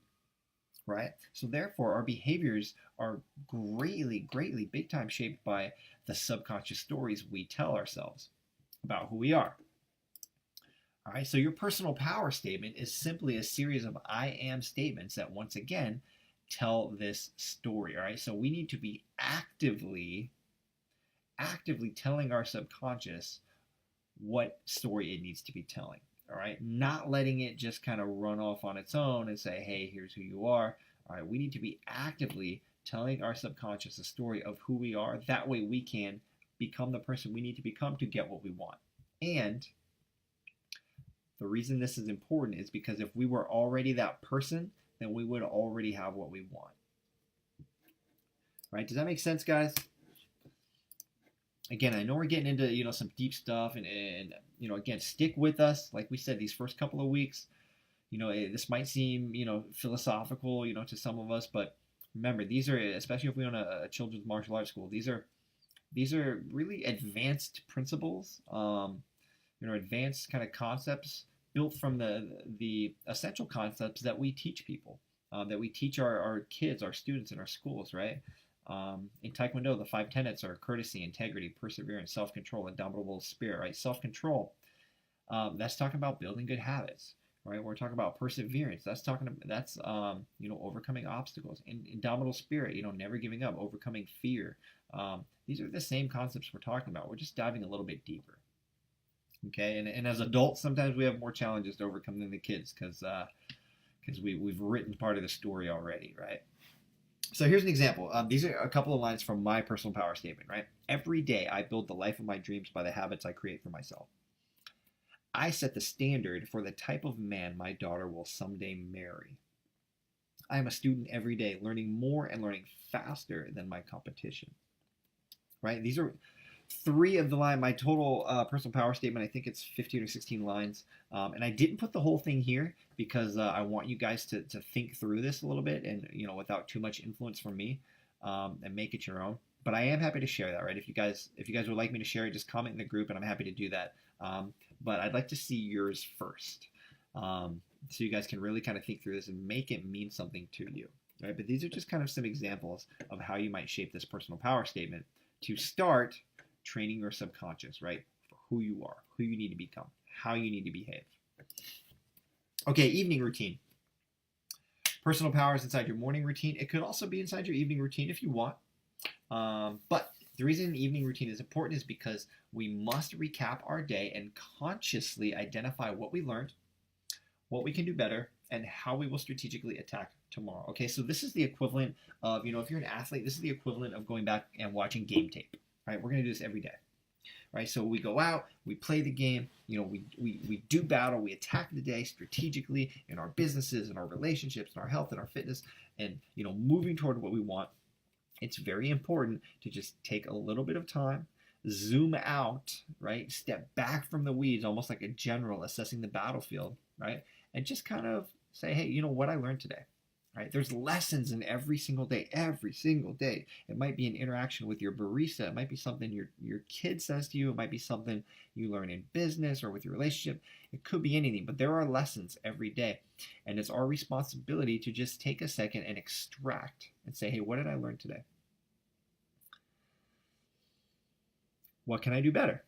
right? So therefore, our behaviors are greatly, greatly, big time shaped by the subconscious stories we tell ourselves about who we are. All right, so your personal power statement is simply a series of I am statements that, once again, tell this story. All right, so we need to be actively telling our subconscious what story it needs to be telling. All right, not letting it just kind of run off on its own and say, hey, here's who you are. All right, we need to be actively telling our subconscious a story of who we are. That way we can become the person we need to become to get what we want. And the reason this is important is because if we were already that person, then we would already have what we want. Right? Does that make sense, guys? Again, I know we're getting into some deep stuff, and again, stick with us. Like we said, these first couple of weeks, this might seem philosophical to some of us, but remember, these are, especially if we own a children's martial arts school, these are really advanced principles, advanced kind of concepts built from the essential concepts that we teach people, that we teach our kids, our students in our schools, right? In Taekwondo, the 5 tenets are courtesy, integrity, perseverance, self-control, indomitable spirit, right? Self-control, that's talking about building good habits, right? We're talking about perseverance. That's overcoming obstacles. Indomitable spirit, never giving up, overcoming fear. These are the same concepts we're talking about. We're just diving a little bit deeper. Okay, and as adults, sometimes we have more challenges to overcome than the kids because we've written part of the story already, right? So here's an example. These are a couple of lines from my personal power statement, right? Every day I build the life of my dreams by the habits I create for myself. I set the standard for the type of man my daughter will someday marry. I am a student every day, learning more and learning faster than my competition. Right? These are 3 of the line. My total personal power statement, I think it's 15 or 16 lines. And I didn't put the whole thing here because I want you guys to think through this a little bit and, without too much influence from me, and make it your own. But I am happy to share that, right? If you guys would like me to share it, just comment in the group and I'm happy to do that. But I'd like to see yours first. So you guys can really kind of think through this and make it mean something to you. Right? But these are just kind of some examples of how you might shape this personal power statement to start training your subconscious, right? For who you are, who you need to become, how you need to behave. Okay, evening routine. Personal power is inside your morning routine. It could also be inside your evening routine if you want. But the reason an evening routine is important is because we must recap our day and consciously identify what we learned, what we can do better, and how we will strategically attack tomorrow. Okay, so this is the equivalent of, if you're an athlete, this is the equivalent of going back and watching game tape. Right? We're going to do this every day. Right? So we go out, we play the game, we do battle, we attack the day strategically in our businesses, in our relationships, in our health, in our fitness, and moving toward what we want. It's very important to just take a little bit of time, zoom out, right? Step back from the weeds, almost like a general assessing the battlefield, right? And just kind of say, hey, what I learned today, right? There's lessons in every single day, every single day. It might be an interaction with your barista. It might be something your kid says to you. It might be something you learn in business or with your relationship. It could be anything, but there are lessons every day. And it's our responsibility to just take a second and extract and say, hey, what did I learn today? What can I do better?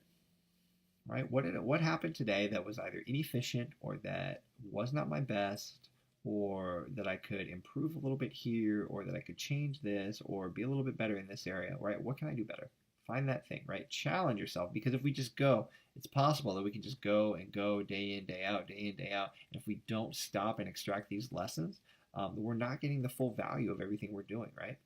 Right? What happened today that was either inefficient or that was not my best or that I could improve a little bit here, or that I could change this, or be a little bit better in this area, right? What can I do better? Find that thing, right? Challenge yourself, because if we just go, it's possible that we can just go and go day in, day out, day in, day out. And if we don't stop and extract these lessons, we're not getting the full value of everything we're doing, right?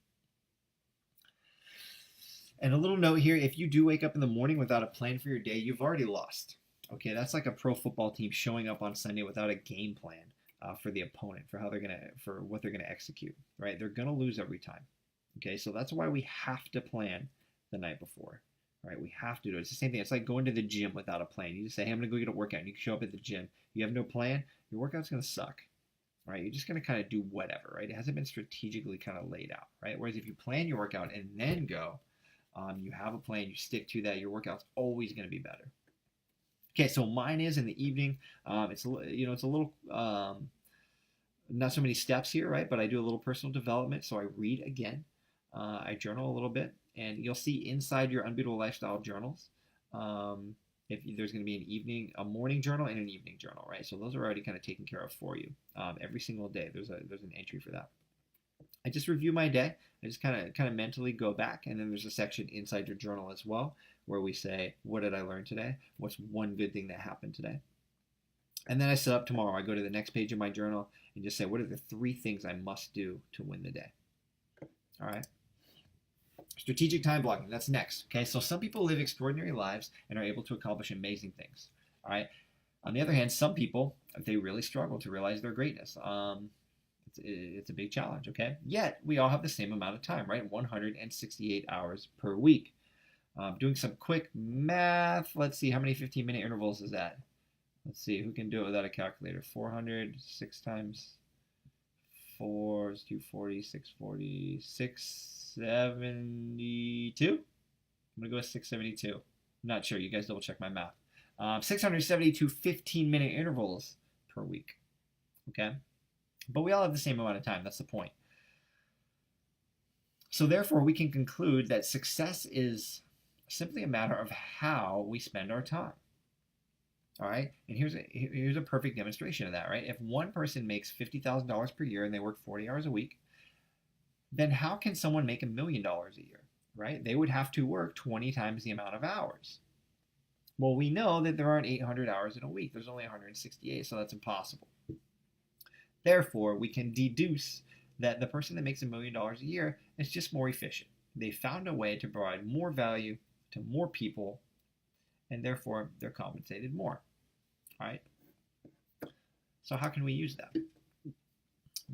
And a little note here, if you do wake up in the morning without a plan for your day, you've already lost. Okay, that's like a pro football team showing up on Sunday without a game plan for the opponent, for what they're gonna execute, right? They're gonna lose every time. Okay, so that's why we have to plan the night before, right? We have to do it. It's the same thing. It's like going to the gym without a plan. You just say, hey, I'm gonna go get a workout. And you show up at the gym. You have no plan. Your workout's gonna suck, right? You're just gonna kind of do whatever, right? It hasn't been strategically kind of laid out, right? Whereas if you plan your workout and then go, you have a plan, you stick to that, your workout's always going to be better. Okay, so mine is in the evening. It's a little not so many steps here, right? But I do a little personal development. So I read again, I journal a little bit, and you'll see inside your Unbeatable Lifestyle journals, if there's going to be a morning journal and an evening journal, right? So those are already kind of taken care of for you. Every single day, there's an entry for that. I just review my day. I just kind of mentally go back, and then there's a section inside your journal as well where we say, what did I learn today? What's one good thing that happened today? And then I set up tomorrow. I go to the next page of my journal and just say, what are the 3 things I must do to win the day? All right. Strategic time blocking. That's next. Okay. So some people live extraordinary lives and are able to accomplish amazing things. All right. On the other hand, some people, they really struggle to realize their greatness. It's a big challenge, okay? Yet, we all have the same amount of time, right? 168 hours per week. Doing some quick math. Let's see, how many 15-minute intervals is that? Let's see, who can do it without a calculator? 400, 6 times 4 is 240, 640, 672? I'm going to go with 672. I'm not sure. You guys double check my math. 672 15-minute intervals per week, okay? But we all have the same amount of time. That's the point. So therefore, we can conclude that success is simply a matter of how we spend our time. All right? And here's a perfect demonstration of that, right? If one person makes $50,000 per year and they work 40 hours a week, then how can someone make $1 million a year, right? They would have to work 20 times the amount of hours. Well, we know that there aren't 800 hours in a week. There's only 168, so that's impossible. Therefore, we can deduce that the person that makes $1 million a year is just more efficient. They found a way to provide more value to more people, and therefore they're compensated more. All right? So how can we use that?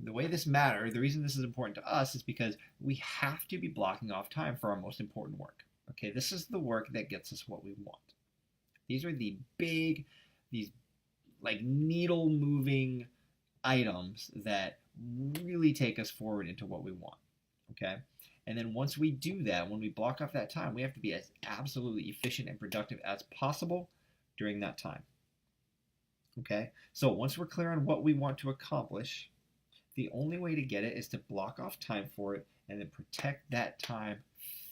The way this matters, the reason this is important to us is because we have to be blocking off time for our most important work. Okay, this is the work that gets us what we want. These are the big, these like needle moving items that really take us forward into what we want, okay? And then once we do that, when we block off that time, we have to be as absolutely efficient and productive as possible during that time, okay? So once we're clear on what we want to accomplish, the only way to get it is to block off time for it and then protect that time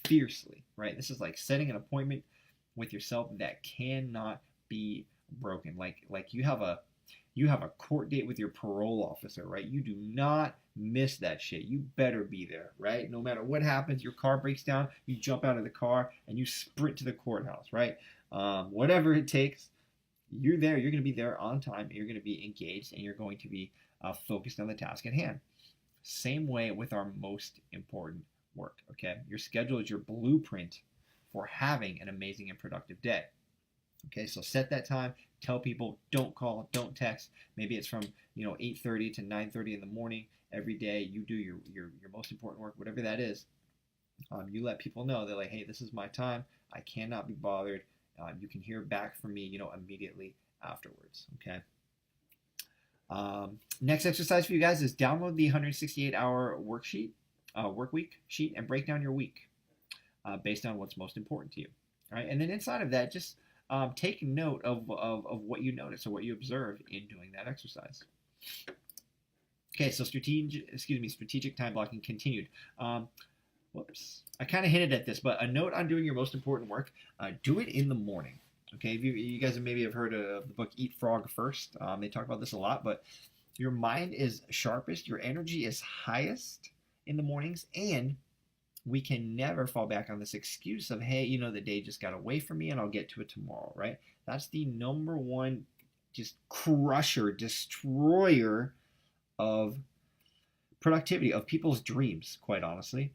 fiercely, right? This is like setting an appointment with yourself that cannot be broken. Like you have a court date with your parole officer, right? You do not miss that shit. You better be there, right? No matter what happens, your car breaks down, you jump out of the car and you sprint to the courthouse, right? Whatever it takes, you're there. You're going to be there on time. You're going to be engaged and you're going to be focused on the task at hand. Same way with our most important work, okay? Your schedule is your blueprint for having an amazing and productive day. Okay, so set that time. Tell people, don't call, don't text. Maybe it's from 8:30 to 9:30 in the morning every day. You do your most important work, whatever that is. You let people know. They're like, hey, this is my time. I cannot be bothered. You can hear back from me, immediately afterwards. Okay. Next exercise for you guys is download the 168-hour work week sheet, and break down your week based on what's most important to you. All right, and then inside of that, just take note of what you notice or what you observe in doing that exercise. Okay, so strategic time blocking continued. Whoops, I kind of hinted at this, but a note on doing your most important work: do it in the morning. Okay, you guys maybe have heard of the book Eat Frog First. They talk about this a lot, but Your mind is sharpest, your energy is highest in the mornings, and we can never fall back on this excuse of, hey, the day just got away from me and I'll get to it tomorrow, right? That's the number one just crusher, destroyer of productivity, of people's dreams, quite honestly,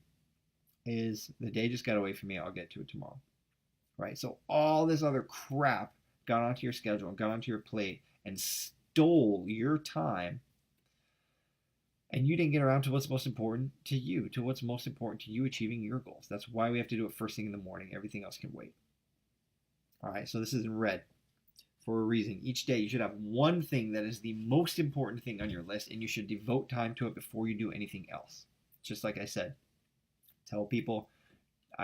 is the day just got away from me, I'll get to it tomorrow, right? So all this other crap got onto your schedule, got onto your plate, and stole your time, and you didn't get around to what's most important to you, achieving your goals. That's why we have to do it first thing in the morning. Everything else can wait. All right, so this is in red for a reason. Each day you should have one thing that is the most important thing on your list, and you should devote time to it before you do anything else. Just like I said, tell people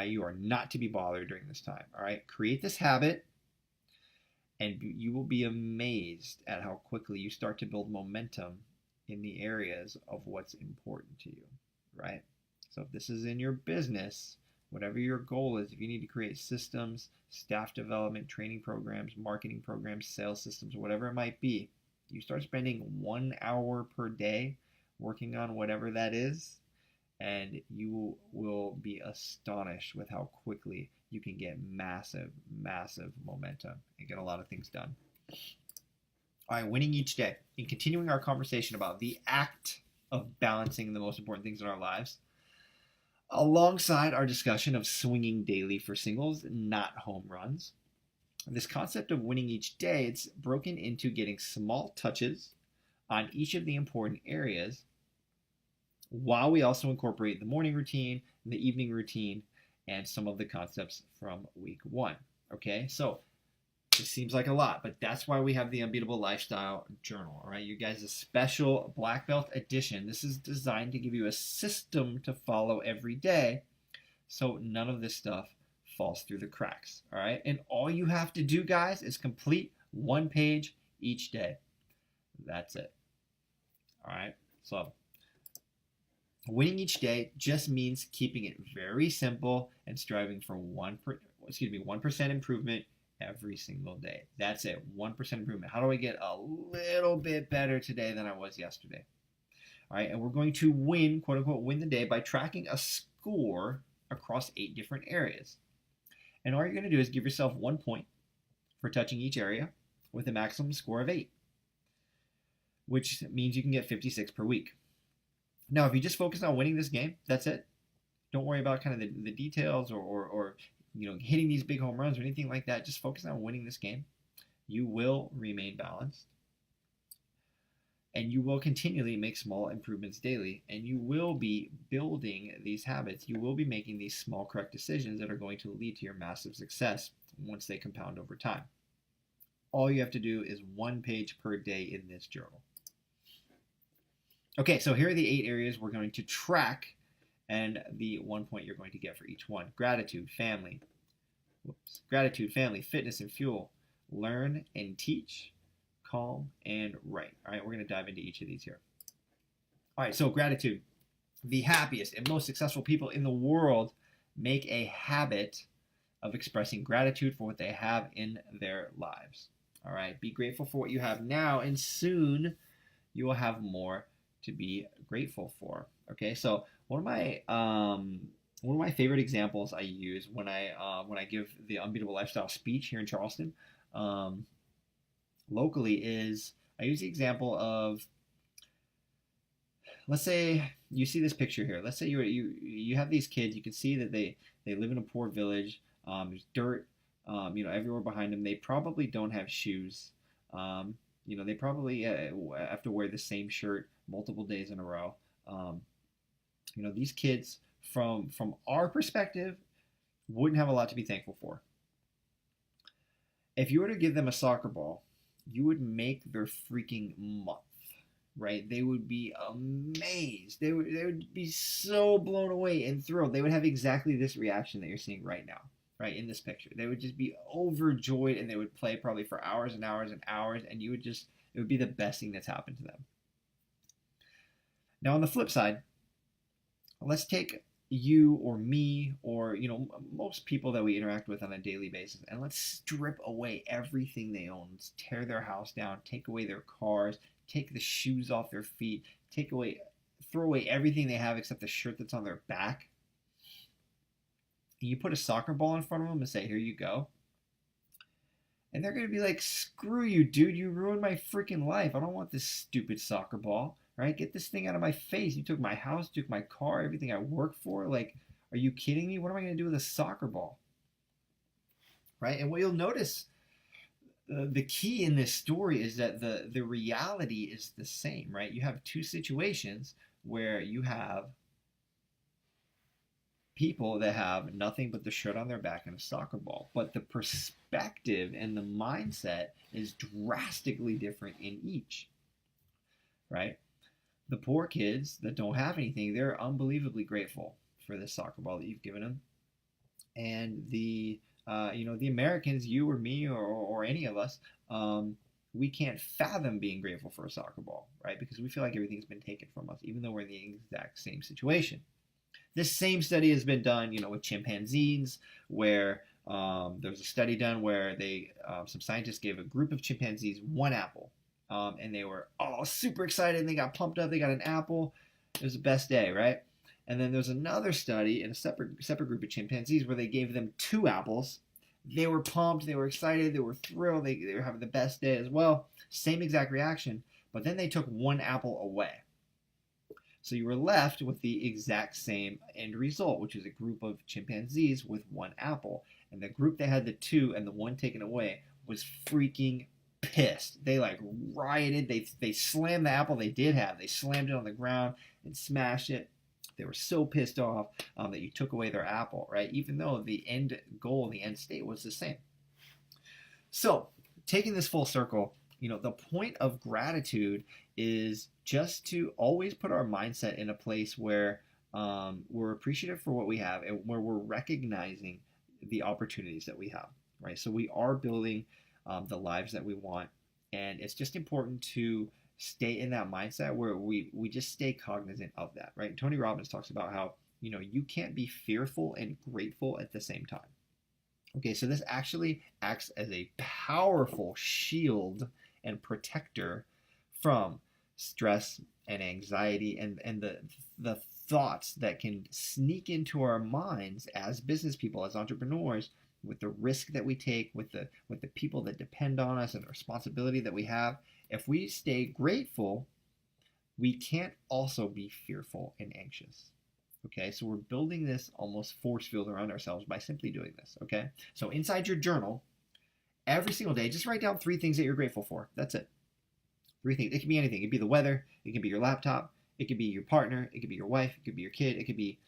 you are not to be bothered during this time. All right, create this habit, and you will be amazed at how quickly you start to build momentum in the areas of what's important to you, right? So if this is in your business, whatever your goal is, if you need to create systems, staff development, training programs, marketing programs, sales systems, whatever it might be, you start spending 1 hour per day working on whatever that is, and you will be astonished with how quickly you can get massive, massive momentum and get a lot of things done. All right, winning each day. In continuing our conversation about the act of balancing the most important things in our lives, alongside our discussion of swinging daily for singles, not home runs, this concept of winning each day, it's broken into getting small touches on each of the important areas, while we also incorporate the morning routine, the evening routine, and some of the concepts from week 1. Okay, so it seems like a lot, but that's why we have the Unbeatable Lifestyle Journal. All right, you guys, a special black belt edition. This is designed to give you a system to follow every day, so none of this stuff falls through the cracks. All right, and all you have to do, guys, is complete 1 page each day. That's it. All right, so winning each day just means keeping it very simple and striving for 1% improvement every single day. That's it. 1% improvement. How do I get a little bit better today than I was yesterday? All right, and we're going to win, quote unquote, win the day by tracking a score across 8 different areas. And all you're going to do is give yourself 1 point for touching each area with a maximum score of 8, which means you can get 56 per week. Now, if you just focus on winning this game, that's it. Don't worry about kind of the details or hitting these big home runs or anything like that. Just focus on winning this game. You will remain balanced, and you will continually make small improvements daily, and you will be building these habits. You will be making these small correct decisions that are going to lead to your massive success once they compound over time. All you have to do is 1 page per day in this journal. Okay, so here are the 8 areas we're going to track and the 1 point you're going to get for each one. Gratitude, family, fitness and fuel, learn and teach, calm, and write. All right, we're going to dive into each of these here. All right, so gratitude. The happiest and most successful people in the world make a habit of expressing gratitude for what they have in their lives. All right, be grateful for what you have now, and soon you will have more to be grateful for. Okay, so one of my favorite examples I use when I give the Unbeatable Lifestyle speech here in Charleston, locally, is I use the example of, let's say you see this picture here. Let's say you have these kids. You can see that they live in a poor village. There's dirt, everywhere behind them. They probably don't have shoes. They probably have to wear the same shirt multiple days in a row. These kids, from our perspective, wouldn't have a lot to be thankful for. If you were to give them a soccer ball, you would make their freaking month, right? They would be amazed. They would be so blown away and thrilled. They would have exactly this reaction that you're seeing right now, right, in this picture. They would just be overjoyed, and they would play probably for hours and hours and hours, and it would be the best thing that's happened to them. Now, on the flip side, let's take you or me or most people that we interact with on a daily basis, and let's strip away everything they own. Let's tear their house down, take away their cars, take the shoes off their feet, throw away everything they have except the shirt that's on their back. And you put a soccer ball in front of them and say, here you go. And they're going to be like, screw you, dude. You ruined my freaking life. I don't want this stupid soccer ball. Right? Get this thing out of my face. You took my house, took my car, everything I work for. Like, are you kidding me? What am I going to do with a soccer ball? Right? And what you'll notice, the key in this story is that the reality is the same, right? You have two situations where you have people that have nothing but the shirt on their back and a soccer ball. But the perspective and the mindset is drastically different in each, right? The poor kids that don't have anything, they're unbelievably grateful for this soccer ball that you've given them. And the Americans, you or me or any of us, we can't fathom being grateful for a soccer ball, right? Because we feel like everything's been taken from us, even though we're in the exact same situation. This same study has been done, with chimpanzees, where there was a study done where some scientists gave a group of chimpanzees one apple. And they were all super excited and they got pumped up. They got an apple. It was the best day, right? And then there's another study in a separate group of chimpanzees where they gave them 2 apples. They were pumped. They were excited. They were thrilled. They were having the best day as well. Same exact reaction. But then they took 1 apple away. So you were left with the exact same end result, which is a group of chimpanzees with 1 apple. And the group that had the 2 and the 1 taken away was freaking pissed. They rioted. They slammed the apple they did have. They slammed it on the ground and smashed it. They were so pissed off that you took away their apple, right? Even though the end goal, the end state was the same. So taking this full circle, the point of gratitude is just to always put our mindset in a place where we're appreciative for what we have and where we're recognizing the opportunities that we have, right? So we are building the lives that we want. And it's just important to stay in that mindset where we just stay cognizant of that, right? Tony Robbins talks about how, you can't be fearful and grateful at the same time. Okay, so this actually acts as a powerful shield and protector from stress and anxiety and the thoughts that can sneak into our minds as business people, as entrepreneurs, with the risk that we take, with the people that depend on us and the responsibility that we have. If we stay grateful, we can't also be fearful and anxious. Okay, so we're building this almost force field around ourselves by simply doing this. Okay, so inside your journal, every single day, just write down 3 things that you're grateful for. That's it. 3 things. It can be anything. It could be the weather. It could be your laptop. It could be your partner. It could be your wife. It could be your kid. It could be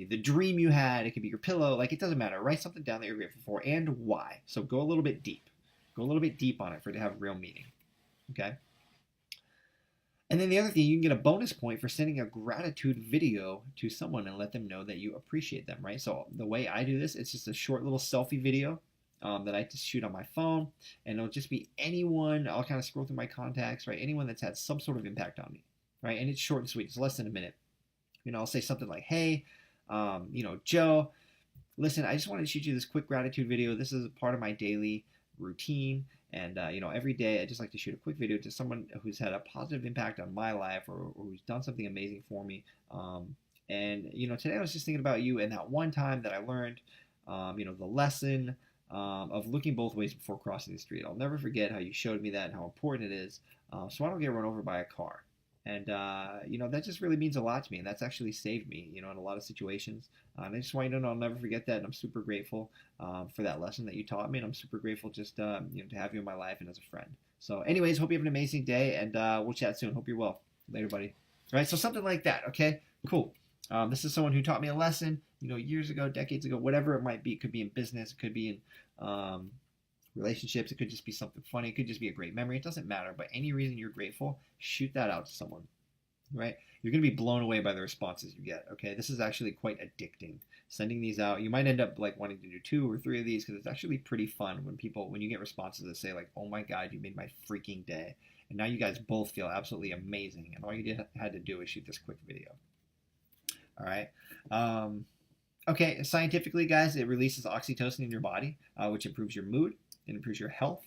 the dream you had. It could be your pillow. It doesn't matter. Write something down that you're grateful for and why. So go a little bit deep. Go a little bit deep on it for it to have real meaning. Okay? And then the other thing, you can get a bonus point for sending a gratitude video to someone and let them know that you appreciate them, right? So the way I do this, it's just a short little selfie video that I just shoot on my phone. And it'll just be anyone. I'll kind of scroll through my contacts, right? Anyone that's had some sort of impact on me, right? And it's short and sweet. It's less than a minute. I'll say something like, hey, Joe, listen, I just wanted to shoot you this quick gratitude video. This is a part of my daily routine. And, every day I just like to shoot a quick video to someone who's had a positive impact on my life or who's done something amazing for me. Today I was just thinking about you and that one time that I learned, the lesson of looking both ways before crossing the street. I'll never forget how you showed me that and how important it is. So I don't get run over by a car. And, that just really means a lot to me. And that's actually saved me, in a lot of situations. And I just want you to know I'll never forget that. And I'm super grateful for that lesson that you taught me. And I'm super grateful just, to have you in my life and as a friend. So anyways, hope you have an amazing day. And we'll chat soon. Hope you're well. Later, buddy. All right, so something like that. Okay, cool. This is someone who taught me a lesson, years ago, decades ago, whatever it might be. It could be in business. It could be in relationships. It could just be something funny. It could just be a great memory. It doesn't matter. But any reason you're grateful, shoot that out to someone, right? You're going to be blown away by the responses you get, okay? This is actually quite addicting. Sending these out, you might end up wanting to do 2 or 3 of these because it's actually pretty fun when you get responses that say oh my God, you made my freaking day. And now you guys both feel absolutely amazing. And all you had to do is shoot this quick video. All right. Okay, scientifically, guys, it releases oxytocin in your body, which improves your mood. It improves your health.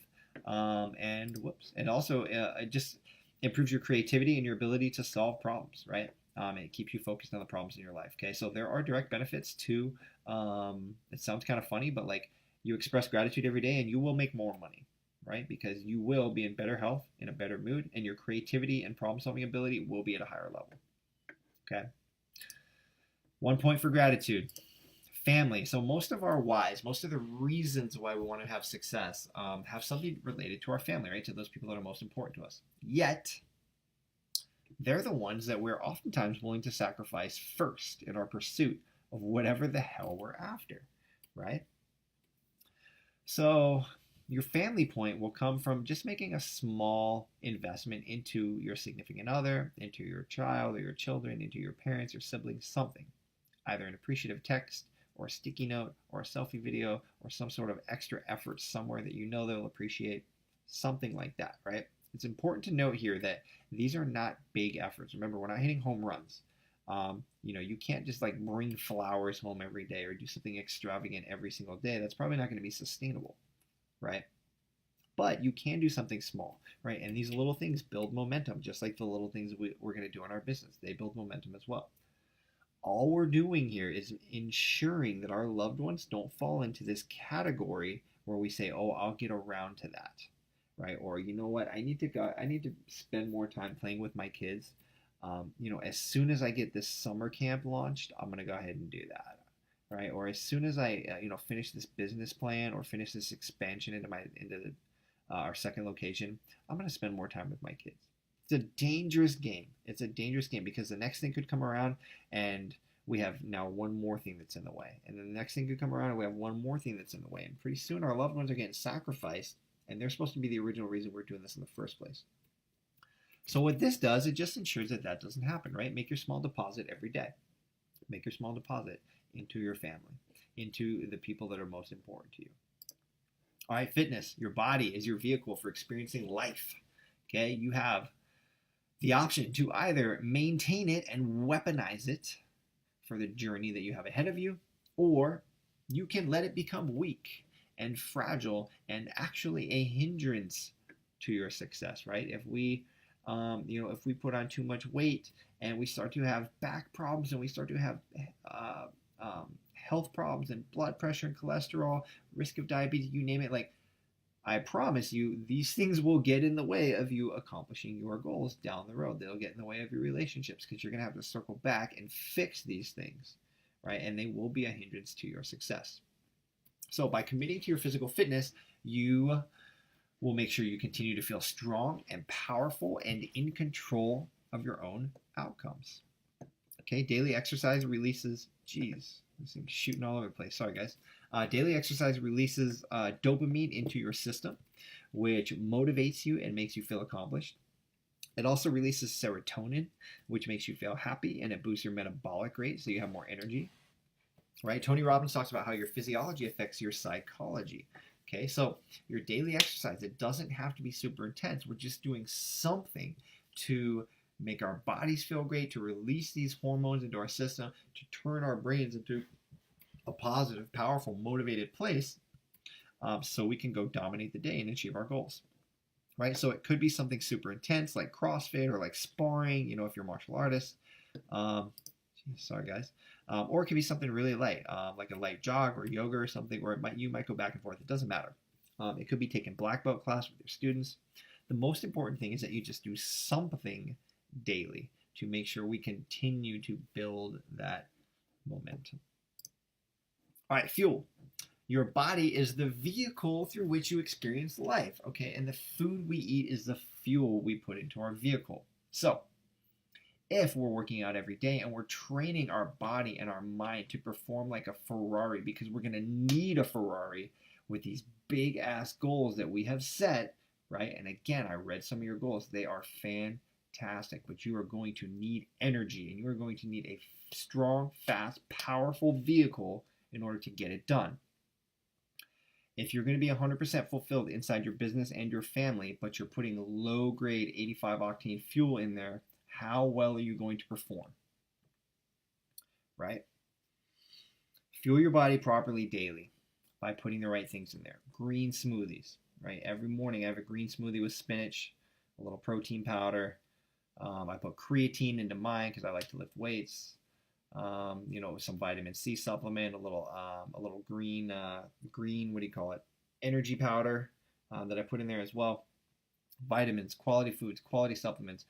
And also it just improves your creativity and your ability to solve problems, right? It keeps you focused on the problems in your life. Okay, so there are direct benefits to. It sounds kind of funny, but like you express gratitude every day, and you will make more money, right? Because you will be in better health, in a better mood, and your creativity and problem-solving ability will be at a higher level. Okay. 1 point for gratitude. Family. So most of our whys, most of the reasons why we want to have success, have something related to our family, right? To those people that are most important to us. Yet, they're the ones that we're oftentimes willing to sacrifice first in our pursuit of whatever the hell we're after, right? So your family point will come from just making a small investment into your significant other, into your child or your children, into your parents or siblings, something. Either an appreciative text or a sticky note or a selfie video or some sort of extra effort somewhere that you know they'll appreciate, something like that, right? It's important to note here that these are not big efforts. Remember, we're not hitting home runs. You can't just like bring flowers home every day or do something extravagant every single day. That's probably not going to be sustainable, right? But you can do something small, right? And these little things build momentum, just like the little things we're going to do in our business. They build momentum as well. All we're doing here is ensuring that our loved ones don't fall into this category where we say, "Oh, I'll get around to that," right? Or you know what, I need to spend more time playing with my kids. As soon as I get this summer camp launched, I'm gonna go ahead and do that, right? Or as soon as I finish this business plan or finish this expansion into our second location, I'm gonna spend more time with my kids. It's a dangerous game. It's a dangerous game because the next thing could come around and we have now one more thing that's in the way. And then the next thing could come around and we have one more thing that's in the way. And pretty soon our loved ones are getting sacrificed, and they're supposed to be the original reason we're doing this in the first place. So what this does, it just ensures that that doesn't happen, right? Make your small deposit every day. Make your small deposit into your family, into the people that are most important to you. All right, fitness. Your body is your vehicle for experiencing life. Okay, you have the option to either maintain it and weaponize it for the journey that you have ahead of you, or you can let it become weak and fragile and actually a hindrance to your success, right? If we put on too much weight and we start to have back problems and we start to have health problems and blood pressure and cholesterol, risk of diabetes, you name it, like I promise you, these things will get in the way of you accomplishing your goals down the road. They'll get in the way of your relationships because you're going to have to circle back and fix these things, right? And they will be a hindrance to your success. So by committing to your physical fitness, you will make sure you continue to feel strong and powerful and in control of your own outcomes. Okay, daily exercise releases, this thing's shooting all over the place. Sorry, guys. Daily exercise releases dopamine into your system, which motivates you and makes you feel accomplished. It also releases serotonin, which makes you feel happy, and it boosts your metabolic rate so you have more energy. Right? Tony Robbins talks about how your physiology affects your psychology. Okay, so your daily exercise, it doesn't have to be super intense. We're just doing something to make our bodies feel great, to release these hormones into our system, to turn our brains into a positive, powerful, motivated place, so we can go dominate the day and achieve our goals. Right? So it could be something super intense like CrossFit or like sparring, if you're a martial artist. Sorry, guys. Or it could be something really light, like a light jog or yoga or something, or you might go back and forth. It doesn't matter. It could be taking black belt class with your students. The most important thing is that you just do something daily to make sure we continue to build that momentum. All right, fuel. Your body is the vehicle through which you experience life, okay? And the food we eat is the fuel we put into our vehicle. So, if we're working out every day and we're training our body and our mind to perform like a Ferrari, because we're going to need a Ferrari with these big ass goals that we have set, right? And again, I read some of your goals. They are fantastic, but you are going to need energy and you are going to need a strong, fast, powerful vehicle in order to get it done. If you're going to be 100% fulfilled inside your business and your family, but you're putting low grade 85 octane fuel in there, how well are you going to perform? Right? Fuel your body properly daily by putting the right things in there. Green smoothies, right? Every morning I have a green smoothie with spinach, a little protein powder. I put creatine into mine because I like to lift weights. Some vitamin C supplement, a little green, what do you call it? Energy powder that I put in there as well. Vitamins, quality foods, quality supplements.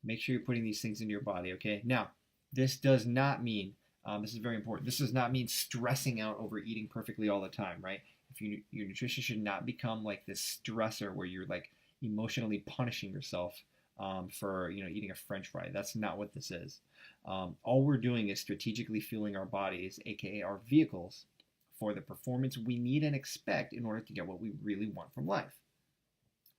Make sure you're putting these things into your body, okay? Now, this does not mean, this is very important, this does not mean stressing out over eating perfectly all the time, right? Your nutrition should not become like this stressor where you're like emotionally punishing yourself for eating a French fry. That's not what this is. All we're doing is strategically fueling our bodies, aka our vehicles, for the performance we need and expect in order to get what we really want from life.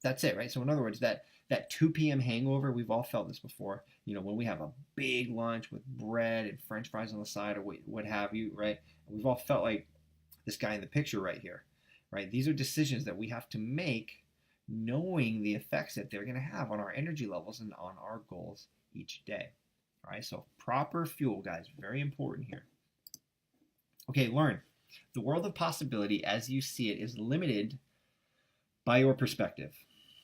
That's it, right? So in other words, that 2 p.m. hangover, we've all felt this before. When we have a big lunch with bread and French fries on the side or what have you, right? We've all felt like this guy in the picture right here, right? These are decisions that we have to make knowing the effects that they're going to have on our energy levels and on our goals each day. All right, so proper fuel, guys, very important here. Okay, learn. The world of possibility as you see it is limited by your perspective.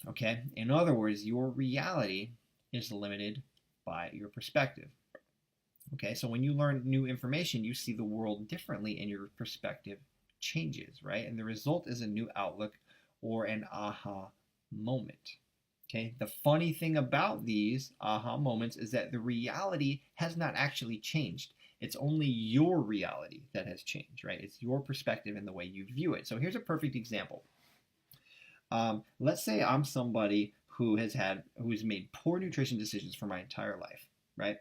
Okay, in other words, your reality is limited by your perspective. Okay, so when you learn new information, you see the world differently and your perspective changes, right? And the result is a new outlook or an aha moment. Okay, the funny thing about these aha moments is that the reality has not actually changed. It's only your reality that has changed, right? It's your perspective and the way you view it. So here's a perfect example. Let's say I'm somebody who's made poor nutrition decisions for my entire life, right?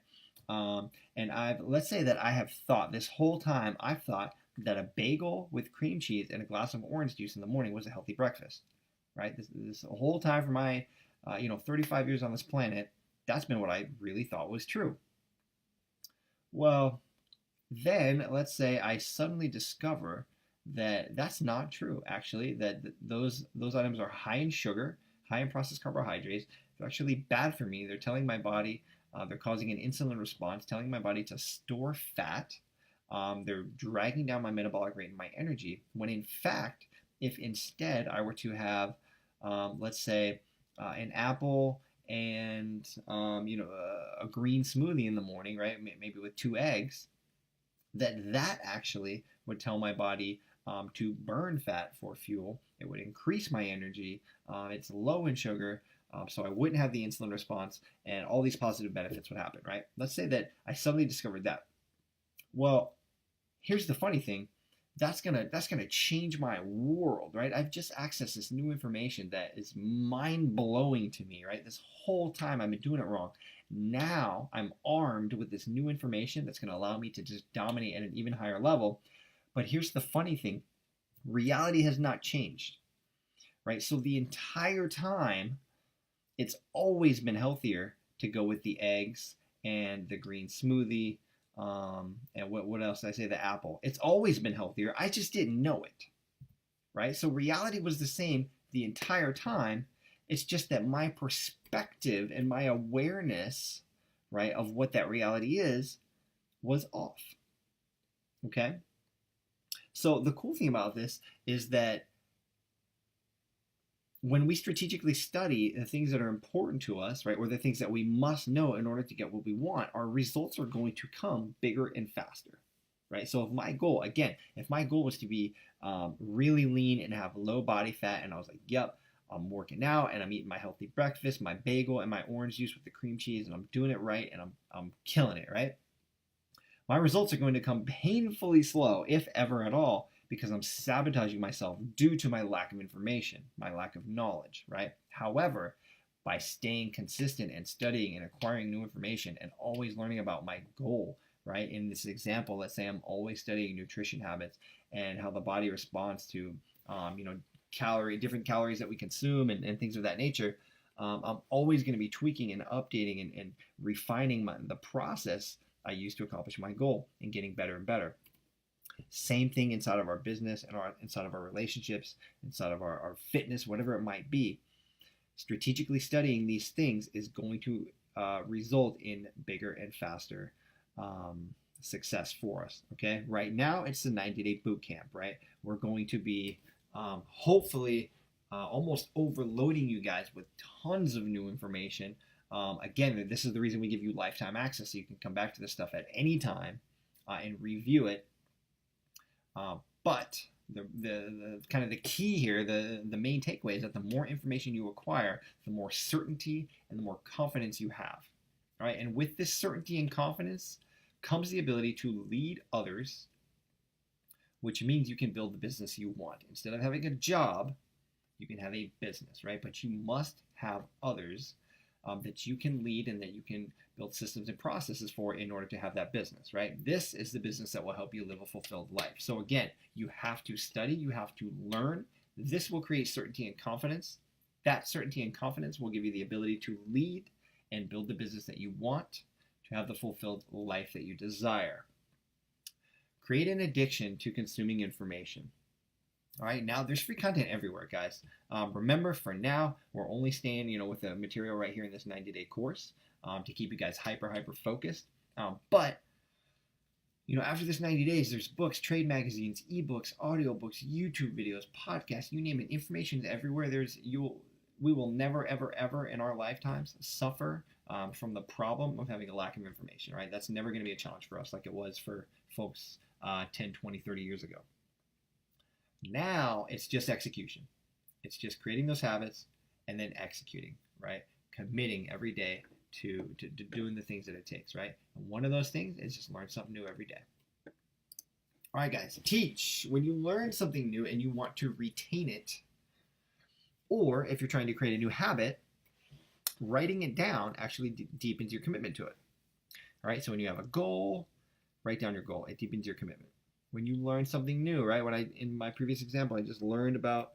And let's say that I have thought this whole time, I've thought that a bagel with cream cheese and a glass of orange juice in the morning was a healthy breakfast, right? This whole time for my 35 years on this planet, that's been what I really thought was true. Well, then let's say I suddenly discover that that's not true, actually, that those items are high in sugar, high in processed carbohydrates. They're actually bad for me. They're telling my body, they're causing an insulin response, telling my body to store fat. They're dragging down my metabolic rate and my energy, when in fact, if instead I were to have, let's say, an apple and a green smoothie in the morning, right? Maybe with 2 eggs, that actually would tell my body to burn fat for fuel. It would increase my energy. It's low in sugar, so I wouldn't have the insulin response, and all these positive benefits would happen, right? Let's say that I suddenly discovered that. Well, here's the funny thing. That's gonna change my world, right? I've just accessed this new information that is mind-blowing to me, right? This whole time I've been doing it wrong. Now I'm armed with this new information that's going to allow me to just dominate at an even higher level. But here's the funny thing. Reality has not changed, right? So the entire time, it's always been healthier to go with the eggs and the green smoothie, and what else did I say? The apple. It's always been healthier. I just didn't know it, right? So reality was the same the entire time. It's just that my perspective and my awareness, right, of what that reality is was off. Okay? So the cool thing about this is that when we strategically study the things that are important to us, right, or the things that we must know in order to get what we want, our results are going to come bigger and faster, right? So if my goal was to be really lean and have low body fat, and I was like, yep, I'm working out and I'm eating my healthy breakfast, my bagel and my orange juice with the cream cheese, and I'm doing it right, and I'm killing it, right? My results are going to come painfully slow, if ever at all, because I'm sabotaging myself due to my lack of information, my lack of knowledge, right? However, by staying consistent and studying and acquiring new information and always learning about my goal, right? In this example, let's say I'm always studying nutrition habits and how the body responds to, different calories that we consume and things of that nature. I'm always going to be tweaking and updating and refining the process I use to accomplish my goal and getting better and better. Same thing inside of our business and inside of our relationships, inside of our fitness, whatever it might be. Strategically studying these things is going to result in bigger and faster success for us. Okay, right now it's the 90-day boot camp, right? We're going to be hopefully almost overloading you guys with tons of new information. Again, this is the reason we give you lifetime access, so you can come back to this stuff at any time and review it. But the kind of the key here, the main takeaway is that the more information you acquire, the more certainty and the more confidence you have. All right, and with this certainty and confidence comes the ability to lead others, which means you can build the business you want. Instead of having a job, you can have a business, right? But you must have others that you can lead and that you can build systems and processes for in order to have that business, right? This is the business that will help you live a fulfilled life. So again, you have to study, you have to learn. This will create certainty and confidence. That certainty and confidence will give you the ability to lead and build the business that you want to have the fulfilled life that you desire. Create an addiction to consuming information. All right, now there's free content everywhere, guys. Remember, for now, we're only staying, with the material right here in this 90-day course to keep you guys hyper focused. But after this 90 days, there's books, trade magazines, ebooks, audiobooks, YouTube videos, podcasts, you name it. Information is everywhere. We will never, ever in our lifetimes suffer from the problem of having a lack of information, right? That's never going to be a challenge for us like it was for folks 10, 20, 30 years ago. Now it's just execution. It's just creating those habits and then executing, right? Committing every day to doing the things that it takes, right? And one of those things is just learn something new every day. All right, guys, teach. When you learn something new and you want to retain it, or if you're trying to create a new habit, writing it down actually deepens your commitment to it. All right, so when you have a goal, write down your goal. It deepens your commitment. When you learn something new, right? In my previous example, I just learned about,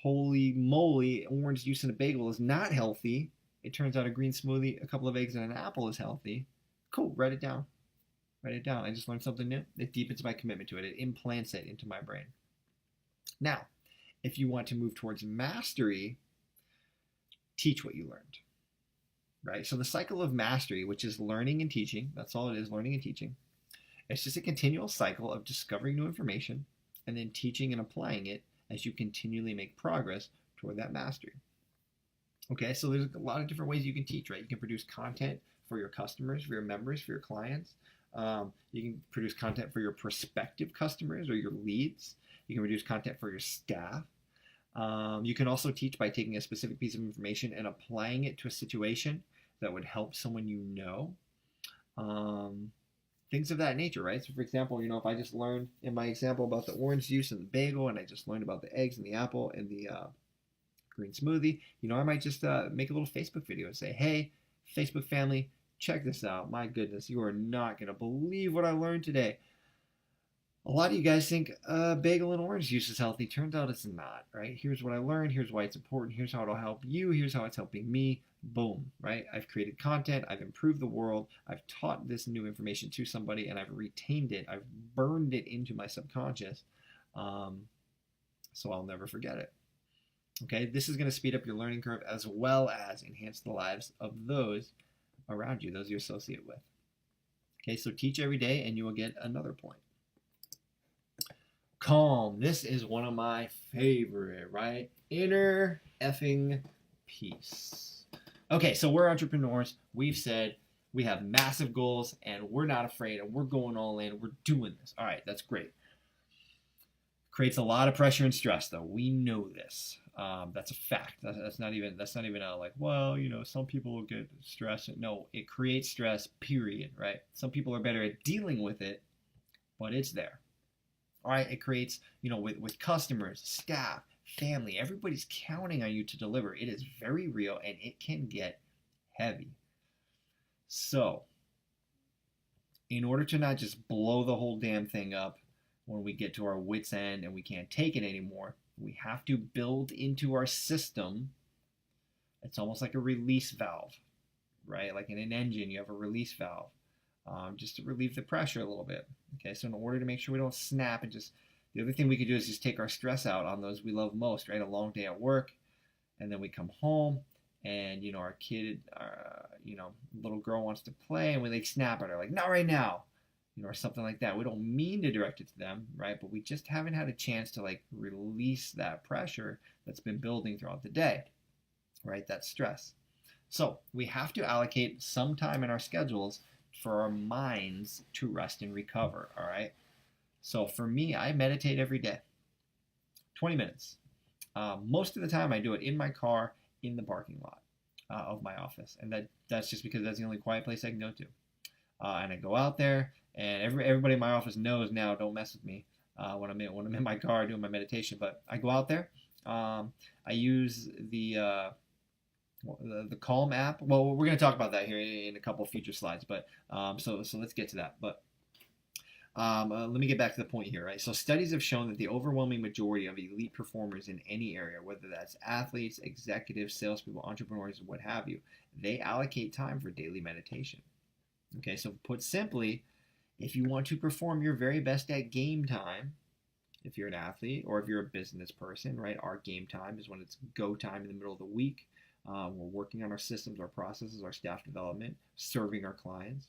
holy moly, orange juice in a bagel is not healthy. It turns out a green smoothie, a couple of eggs, and an apple is healthy. Cool, write it down. Write it down. I just learned something new. It deepens my commitment to it. It implants it into my brain. Now, if you want to move towards mastery, teach what you learned, right? So the cycle of mastery, which is learning and teaching, that's all it is, learning and teaching. It's just a continual cycle of discovering new information and then teaching and applying it as you continually make progress toward that mastery. Okay, so there's a lot of different ways you can teach, right? You can produce content for your customers, for your members, for your clients. You can produce content for your prospective customers or your leads. You can produce content for your staff. You can also teach by taking a specific piece of information and applying it to a situation that would help someone you know. Things of that nature, right? So for example, if I just learned in my example about the orange juice and the bagel, and I just learned about the eggs and the apple and the green smoothie, I might just make a little Facebook video and say, hey, Facebook family, check this out. My goodness, you are not going to believe what I learned today. A lot of you guys think bagel and orange juice is healthy. Turns out it's not, right? Here's what I learned. Here's why it's important. Here's how it'll help you. Here's how it's helping me. Boom, right? I've created content. I've improved the world. I've taught this new information to somebody, and I've retained it. I've burned it into my subconscious, so I'll never forget it. Okay, this is going to speed up your learning curve as well as enhance the lives of those around you, those you associate with. Okay, so teach every day, and you will get another point. Calm. This is one of my favorite, right? Inner effing peace. Okay, so we're entrepreneurs. We've said we have massive goals and we're not afraid and we're going all in. We're doing this. All right, that's great. Creates a lot of pressure and stress, though. We know this. That's a fact. That's not even a like, well, some people will get stressed. No, it creates stress, period, right? Some people are better at dealing with it, but it's there. All right, it creates, with customers, staff, family, everybody's counting on you to deliver. It is very real and it can get heavy. So, in order to not just blow the whole damn thing up when we get to our wits' end and we can't take it anymore, we have to build into our system. It's almost like a release valve, right? Like in an engine, you have a release valve just to relieve the pressure a little bit. Okay, so in order to make sure we don't snap and just, the other thing we could do is just take our stress out on those we love most, right? A long day at work, and then we come home, and our kid, little girl wants to play, and we snap at her like, not right now. or something like that. We don't mean to direct it to them, right? But we just haven't had a chance to like release that pressure that's been building throughout the day, right? That stress. So we have to allocate some time in our schedules for our minds to rest and recover, all right? So for me, I meditate every day, 20 minutes. Most of the time, I do it in my car in the parking lot of my office, and that's just because that's the only quiet place I can go to. And I go out there, and everybody in my office knows now. Don't mess with me when I'm in my car doing my meditation. But I go out there. I use the Calm app. Well, we're going to talk about that here in a couple of future slides. But so let's get to that. But let me get back to the point here, right? So studies have shown that the overwhelming majority of elite performers in any area, whether that's athletes, executives, salespeople, entrepreneurs, what have you, they allocate time for daily meditation. Okay, so put simply, if you want to perform your very best at game time, if you're an athlete or if you're a business person, right, our game time is when it's go time in the middle of the week. We're working on our systems, our processes, our staff development, serving our clients,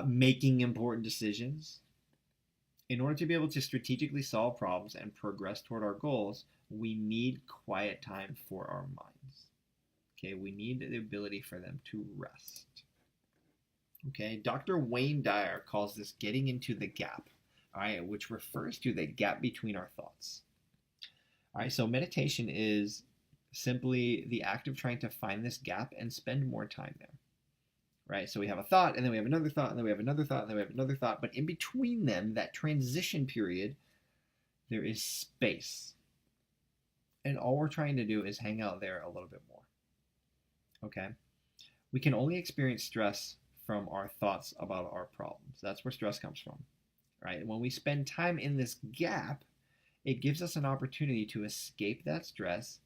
making important decisions. In order to be able to strategically solve problems and progress toward our goals, we need quiet time for our minds. Okay, we need the ability for them to rest. Okay, Dr. Wayne Dyer calls this getting into the gap, all right, which refers to the gap between our thoughts. All right, so meditation is simply the act of trying to find this gap and spend more time there, right? So we have a thought, and then we have another thought, and then we have another thought, and then we have another thought, but in between them, that transition period, there is space. And all we're trying to do is hang out there a little bit more, okay? We can only experience stress from our thoughts about our problems. That's where stress comes from, right? When we spend time in this gap, it gives us an opportunity to escape that stress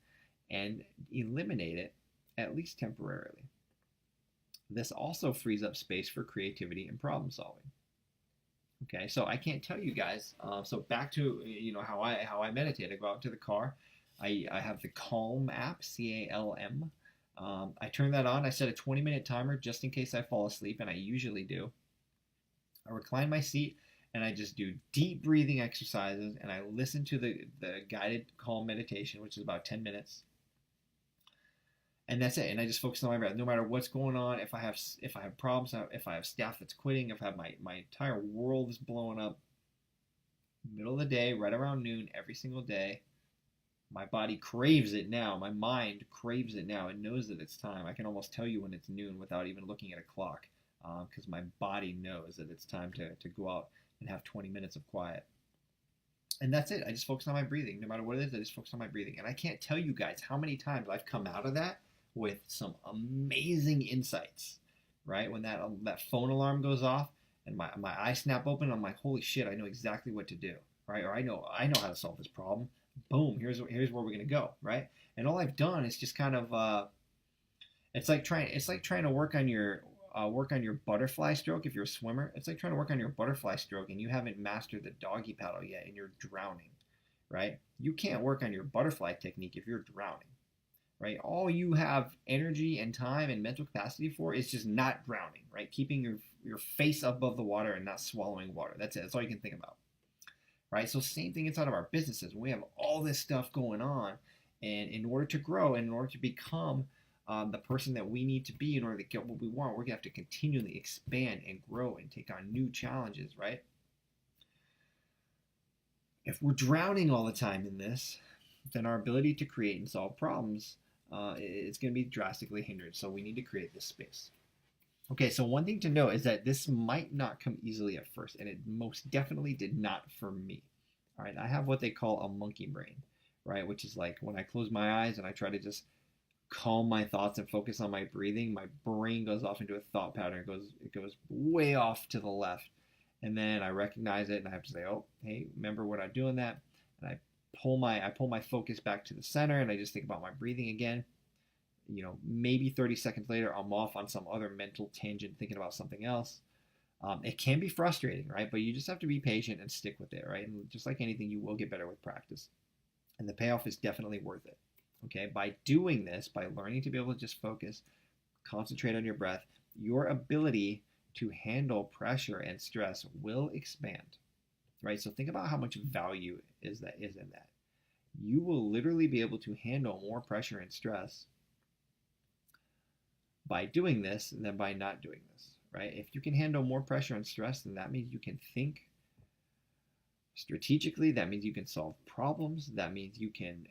and eliminate it, at least temporarily. This also frees up space for creativity and problem solving. Okay, so I can't tell you guys. So back to how I meditate. I go out to the car. I have the Calm app, CALM. I turn that on. I set a 20-minute timer just in case I fall asleep, and I usually do. I recline my seat, and I just do deep breathing exercises, and I listen to the guided Calm meditation, which is about 10 minutes. And that's it. And I just focus on my breath. No matter what's going on, if I have problems, if I have staff that's quitting, if I have my entire world is blowing up, middle of the day, right around noon, every single day, my body craves it now. My mind craves it now. It knows that it's time. I can almost tell you when it's noon without even looking at a clock, because my body knows that it's time to go out and have 20 minutes of quiet. And that's it. I just focus on my breathing. No matter what it is, I just focus on my breathing. And I can't tell you guys how many times I've come out of that with some amazing insights, right? When that phone alarm goes off and my eyes snap open, I'm like, holy shit, I know exactly what to do, right? Or I know how to solve this problem. Boom, here's where we're gonna go, right? And all I've done is just kind of it's like trying to work on your butterfly stroke if you're a swimmer. It's like trying to work on your butterfly stroke and you haven't mastered the doggy paddle yet and you're drowning, right? You can't work on your butterfly technique if you're drowning, right? All you have energy and time and mental capacity for is just not drowning, right? Keeping your face above the water and not swallowing water. That's it. That's all you can think about, right? So same thing inside of our businesses. We have all this stuff going on, and in order to grow and in order to become the person that we need to be in order to get what we want, we're going to have to continually expand and grow and take on new challenges, right? If we're drowning all the time in this, then our ability to create and solve problems is going to be drastically hindered. So we need to create this space. Okay, so one thing to note is that this might not come easily at first, and it most definitely did not for me. All right, I have what they call a monkey brain, right? Which is like when I close my eyes and I try to just calm my thoughts and focus on my breathing, my brain goes off into a thought pattern. It goes way off to the left, and then I recognize it and I have to say, oh, hey, remember we're not doing that, and I pull my focus back to the center and I just think about my breathing again. Maybe 30 seconds later, I'm off on some other mental tangent thinking about something else. It can be frustrating, right? But you just have to be patient and stick with it, right? And just like anything, you will get better with practice. And the payoff is definitely worth it, okay? By doing this, by learning to be able to just focus, concentrate on your breath, your ability to handle pressure and stress will expand, right? So think about how much value is in that. You will literally be able to handle more pressure and stress by doing this than by not doing this, right? If you can handle more pressure and stress, then that means you can think strategically. That means you can solve problems. That means you can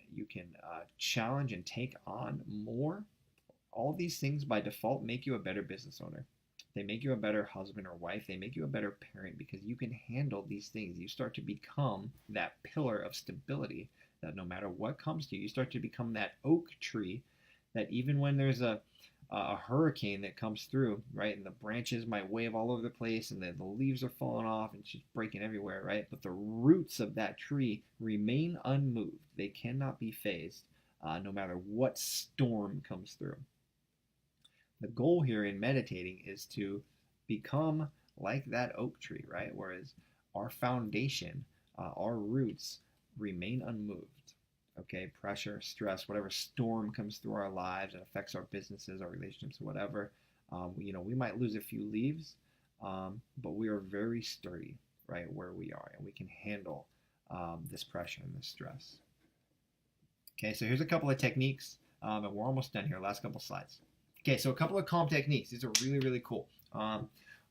challenge and take on more. All these things by default make you a better business owner. They make you a better husband or wife. They make you a better parent because you can handle these things. You start to become that pillar of stability that no matter what comes to you, you start to become that oak tree that even when there's a hurricane that comes through, right, and the branches might wave all over the place and the leaves are falling off and just breaking everywhere, right, but the roots of that tree remain unmoved. They cannot be phased no matter what storm comes through. The goal here in meditating is to become like that oak tree, right? Whereas our foundation, our roots remain unmoved. Okay, pressure, stress, whatever storm comes through our lives and affects our businesses, our relationships, whatever. We might lose a few leaves, but we are very sturdy, right, where we are, and we can handle this pressure and this stress. Okay, so here's a couple of techniques, and we're almost done here. Last couple slides. Okay, so a couple of calm techniques. These are really, really cool.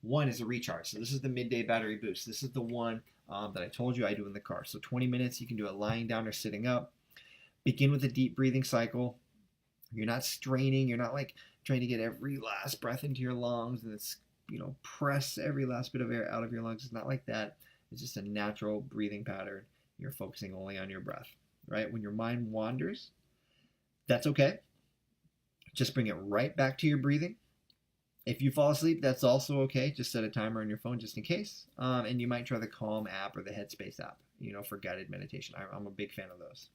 One is a recharge. So this is the midday battery boost. This is the one that I told you I do in the car. So 20 minutes, you can do it lying down or sitting up. Begin with a deep breathing cycle. You're not straining. You're not like trying to get every last breath into your lungs and it's, press every last bit of air out of your lungs. It's not like that. It's just a natural breathing pattern. You're focusing only on your breath, right? When your mind wanders, that's okay. Just bring it right back to your breathing. If you fall asleep, that's also okay. Just set a timer on your phone just in case. And you might try the Calm app or the Headspace app, for guided meditation. I'm a big fan of those.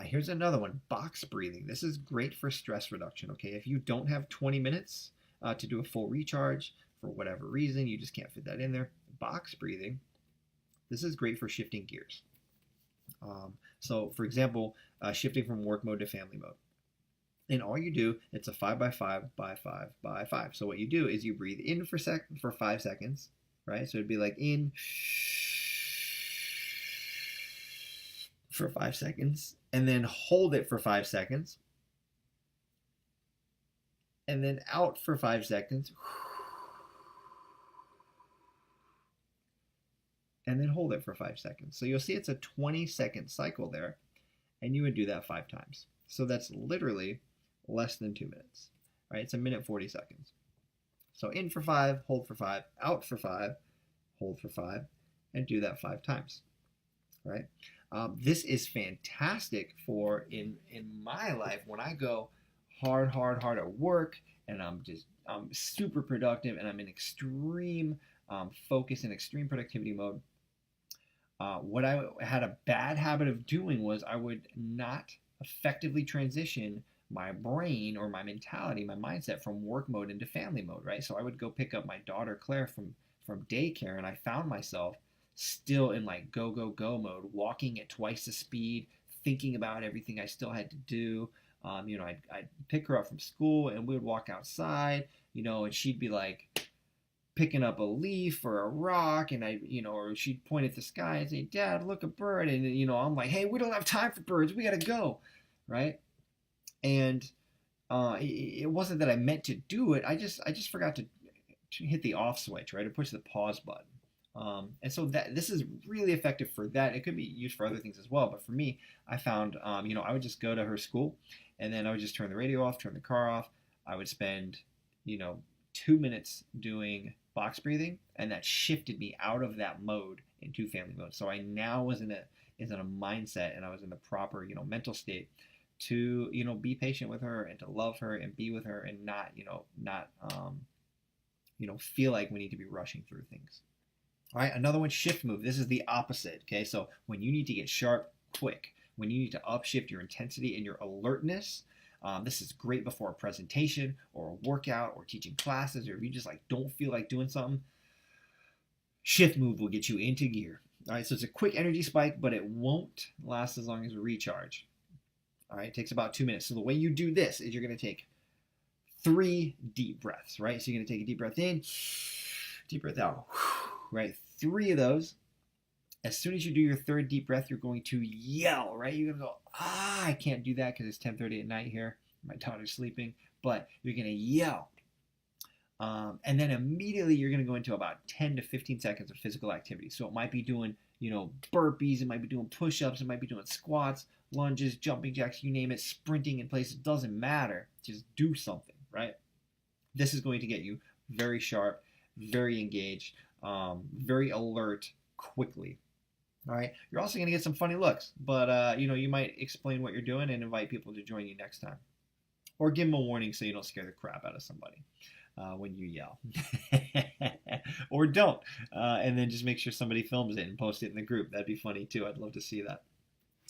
Here's another one, box breathing. This is great for stress reduction, okay? If you don't have 20 minutes to do a full recharge for whatever reason, you just can't fit that in there, box breathing, this is great for shifting gears. So, for example, shifting from work mode to family mode. And all you do, it's a 5 by 5 by 5 by 5. So what you do is you breathe in for 5 seconds, right? So it'd be like in for 5 seconds, and then hold it for 5 seconds, and then out for 5 seconds, and then hold it for 5 seconds. So you'll see it's a 20-second cycle there, and you would do that 5 times. So that's literally less than 2 minutes, right? It's 1 minute 40 seconds. So in for 5, hold for 5, out for 5, hold for 5, and do that 5 times, right? This is fantastic for in my life when I go hard at work and I'm super productive and I'm in extreme focus and extreme productivity mode. What I had a bad habit of doing was I would not effectively transition my brain or my mentality, my mindset from work mode into family mode, right? So I would go pick up my daughter Claire from daycare, and I found myself still in like go mode, walking at twice the speed, thinking about everything I still had to do. I'd pick her up from school and we would walk outside, and she'd be like picking up a leaf or a rock, and or she'd point at the sky and say, "Dad, look, a bird." And I'm like, "Hey, we don't have time for birds. We gotta go," right? And it wasn't that I meant to do it. I just forgot to hit the off switch, right? To push the pause button. And so this is really effective for that. It could be used for other things as well. But for me, I found, I would just go to her school and then I would just turn the radio off, turn the car off. I would spend, 2 minutes doing box breathing, and that shifted me out of that mode into family mode. So I now was in a mindset, and I was in the proper, mental state to, be patient with her and to love her and be with her and not feel like we need to be rushing through things. All right, another one, shift move. This is the opposite, okay? So when you need to get sharp, quick, when you need to upshift your intensity and your alertness, this is great before a presentation or a workout or teaching classes, or if you just don't feel like doing something, shift move will get you into gear. All right, so it's a quick energy spike, but it won't last as long as a recharge. All right, it takes about 2 minutes. So the way you do this is you're going to take 3 deep breaths, right? So you're going to take a deep breath in, deep breath out, right? 3 of those. As soon as you do your 3rd deep breath, you're going to yell, right? You're going to go, I can't do that because it's 10:30 at night here. My daughter's sleeping, but you're going to yell. And then immediately you're going to go into about 10 to 15 seconds of physical activity. So it might be doing, burpees, it might be doing push-ups, it might be doing squats, lunges, jumping jacks, you name it, sprinting in place. It doesn't matter. Just do something, right? This is going to get you very sharp, very engaged, very alert quickly. All right. You're also going to get some funny looks, but you might explain what you're doing and invite people to join you next time, or give them a warning so you don't scare the crap out of somebody when you yell, or don't, and then just make sure somebody films it and post it in the group. That'd be funny too. I'd love to see that.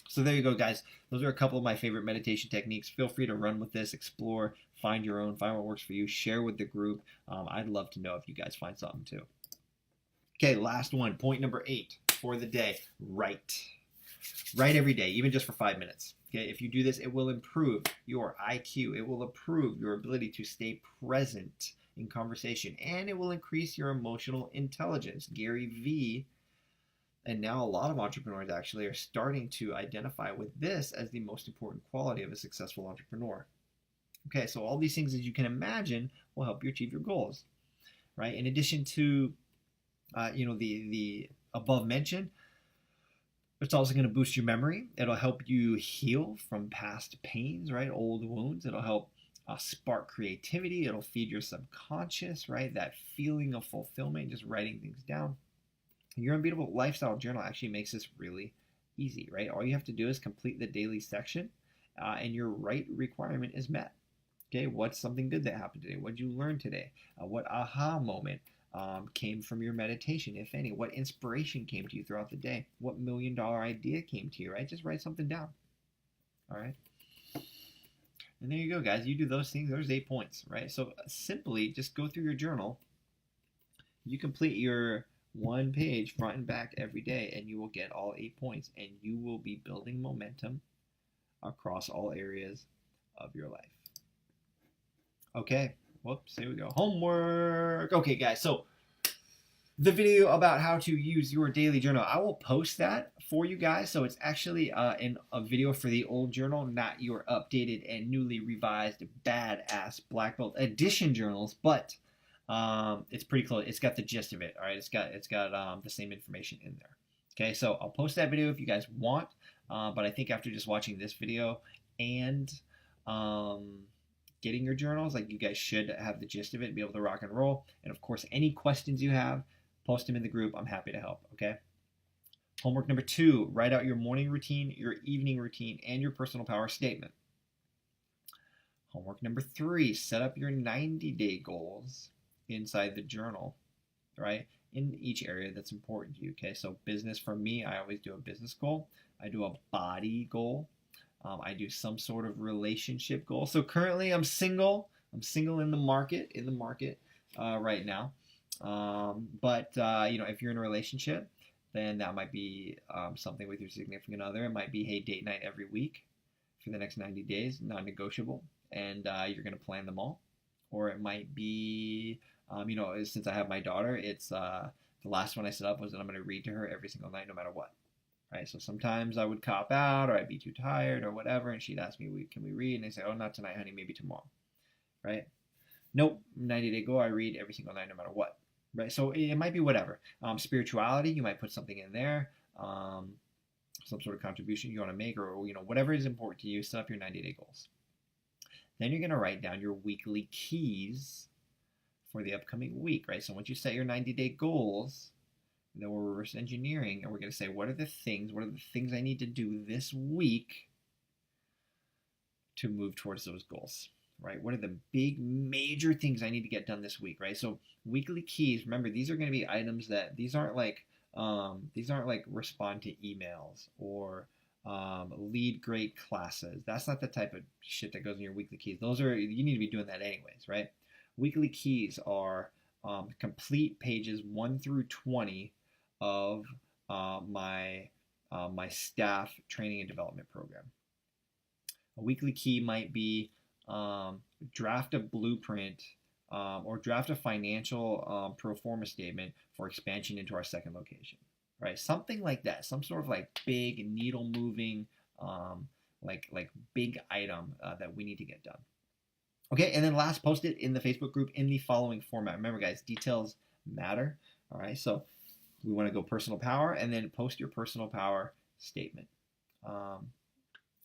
So there you go, guys. Those are a couple of my favorite meditation techniques. Feel free to run with this, explore, find your own, find what works for you, share with the group. I'd love to know if you guys find something too. Okay, last one, point number 8 for the day. Write every day, even just for 5 minutes. Okay, if you do this, it will improve your IQ. It will improve your ability to stay present in conversation, and it will increase your emotional intelligence. Gary Vee, and now a lot of entrepreneurs actually, are starting to identify with this as the most important quality of a successful entrepreneur. Okay, so all these things, as you can imagine, will help you achieve your goals, right? In addition to the above mentioned, it's also going to boost your memory. It'll help you heal from past pains, right? Old wounds. It'll help spark creativity. It'll feed your subconscious, right? That feeling of fulfillment, just writing things down. Your Unbeatable Lifestyle Journal actually makes this really easy, right? All you have to do is complete the daily section, and your right requirement is met. Okay, what's something good that happened today? What did you learn today? What aha moment came from your meditation, if any? What inspiration came to you throughout the day? What $1 million idea came to you, right? Just write something down. All right. And there you go, guys. You do those things, there's 8 points, right? So simply just go through your journal. You complete your 1 page front and back every day, and you will get all 8 points, and you will be building momentum across all areas of your life. Okay. Whoops, here we go. Homework. Okay, guys, so the video about how to use your daily journal, I will post that for you guys. So it's actually in a video for the old journal, not your updated and newly revised badass black belt edition journals, but it's pretty close. It's got the gist of it. All right, it's got the same information in there. Okay, so I'll post that video if you guys want, but I think after just watching this video and getting your journals, like, you guys should have the gist of it and be able to rock and roll. And of course, any questions you have, post them in the group. I'm happy to help. Okay. Homework number 2, write out your morning routine, your evening routine, and your personal power statement. Homework number 3, set up your 90-day goals inside the journal, right? In each area that's important to you. Okay. So business, for me, I always do a business goal. I do a body goal. I do some sort of relationship goal. So currently I'm single. I'm single in the market right now. But if you're in a relationship, then that might be something with your significant other. It might be, hey, date night every week for the next 90 days, non-negotiable, and you're going to plan them all. Or it might be, since I have my daughter, it's the last one I set up was that I'm going to read to her every single night, no matter what. Right, so sometimes I would cop out, or I'd be too tired, or whatever, and she'd ask me, can we read? And I say, oh, not tonight, honey, maybe tomorrow. Right? Nope, 90-day goal, I read every single night, no matter what. Right? So it might be whatever. Spirituality, you might put something in there, some sort of contribution you want to make, or whatever is important to you. Set up your 90-day goals. Then you're going to write down your weekly keys for the upcoming week. Right? So once you set your 90-day goals, then we're reverse engineering, and we're going to say, what are the things I need to do this week to move towards those goals, right? What are the big major things I need to get done this week, right? So weekly keys, remember, these are going to be items that, these aren't like respond to emails or lead great classes. That's not the type of shit that goes in your weekly keys. You need to be doing that anyways, right? Weekly keys are complete pages 1 through 20 of my staff training and development program. A weekly key might be draft a blueprint, or draft a financial pro forma statement for expansion into our second location, right? Something like that, some sort of like big needle moving, like big item that we need to get done. Okay, and then last, post it in the Facebook group in the following format. Remember, guys, details matter. All right, so we want to go personal power, and then post your personal power statement.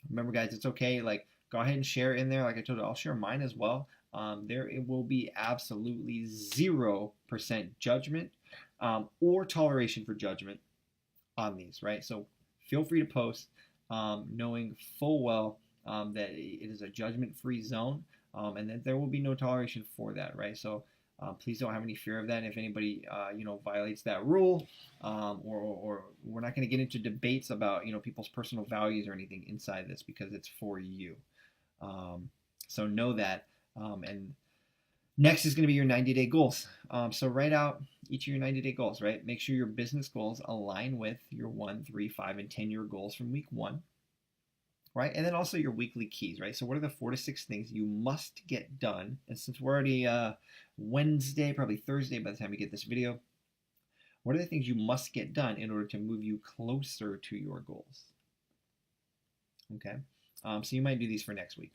Remember, guys, it's okay. Like, go ahead and share in there. Like I told you, I'll share mine as well. There it will be absolutely 0% judgment or toleration for judgment on these, right? So feel free to post, knowing full well that it is a judgment-free zone, and that there will be no toleration for that, right? So please don't have any fear of that. If anybody violates that rule, or we're not going to get into debates about people's personal values or anything inside this, because it's for you. So know that. And next is going to be your 90-day goals. So write out each of your 90-day goals, right? Make sure your business goals align with your 1, 3, 5, and 10-year goals from week 1. Right? And then also your weekly keys, right? So what are the 4 to 6 things you must get done? And since we're already Wednesday, probably Thursday by the time you get this video, what are the things you must get done in order to move you closer to your goals? Okay? So you might do these for next week.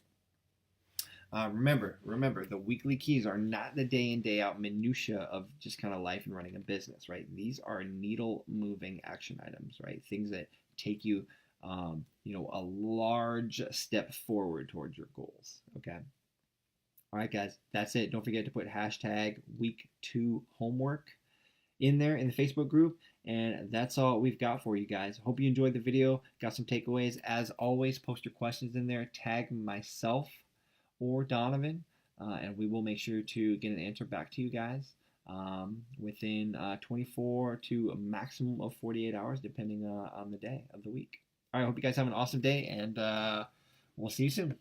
Remember, the weekly keys are not the day in, day out minutia of just kind of life and running a business, right? These are needle moving action items, right? Things that take you a large step forward towards your goals. Okay. All right, guys, that's it. Don't forget to put hashtag week 2 homework in there in the Facebook group. And that's all we've got for you guys. Hope you enjoyed the video. Got some takeaways. As always, post your questions in there. Tag myself or Donovan, and we will make sure to get an answer back to you guys within 24 to a maximum of 48 hours, depending on the day of the week. All right, I hope you guys have an awesome day, and we'll see you soon.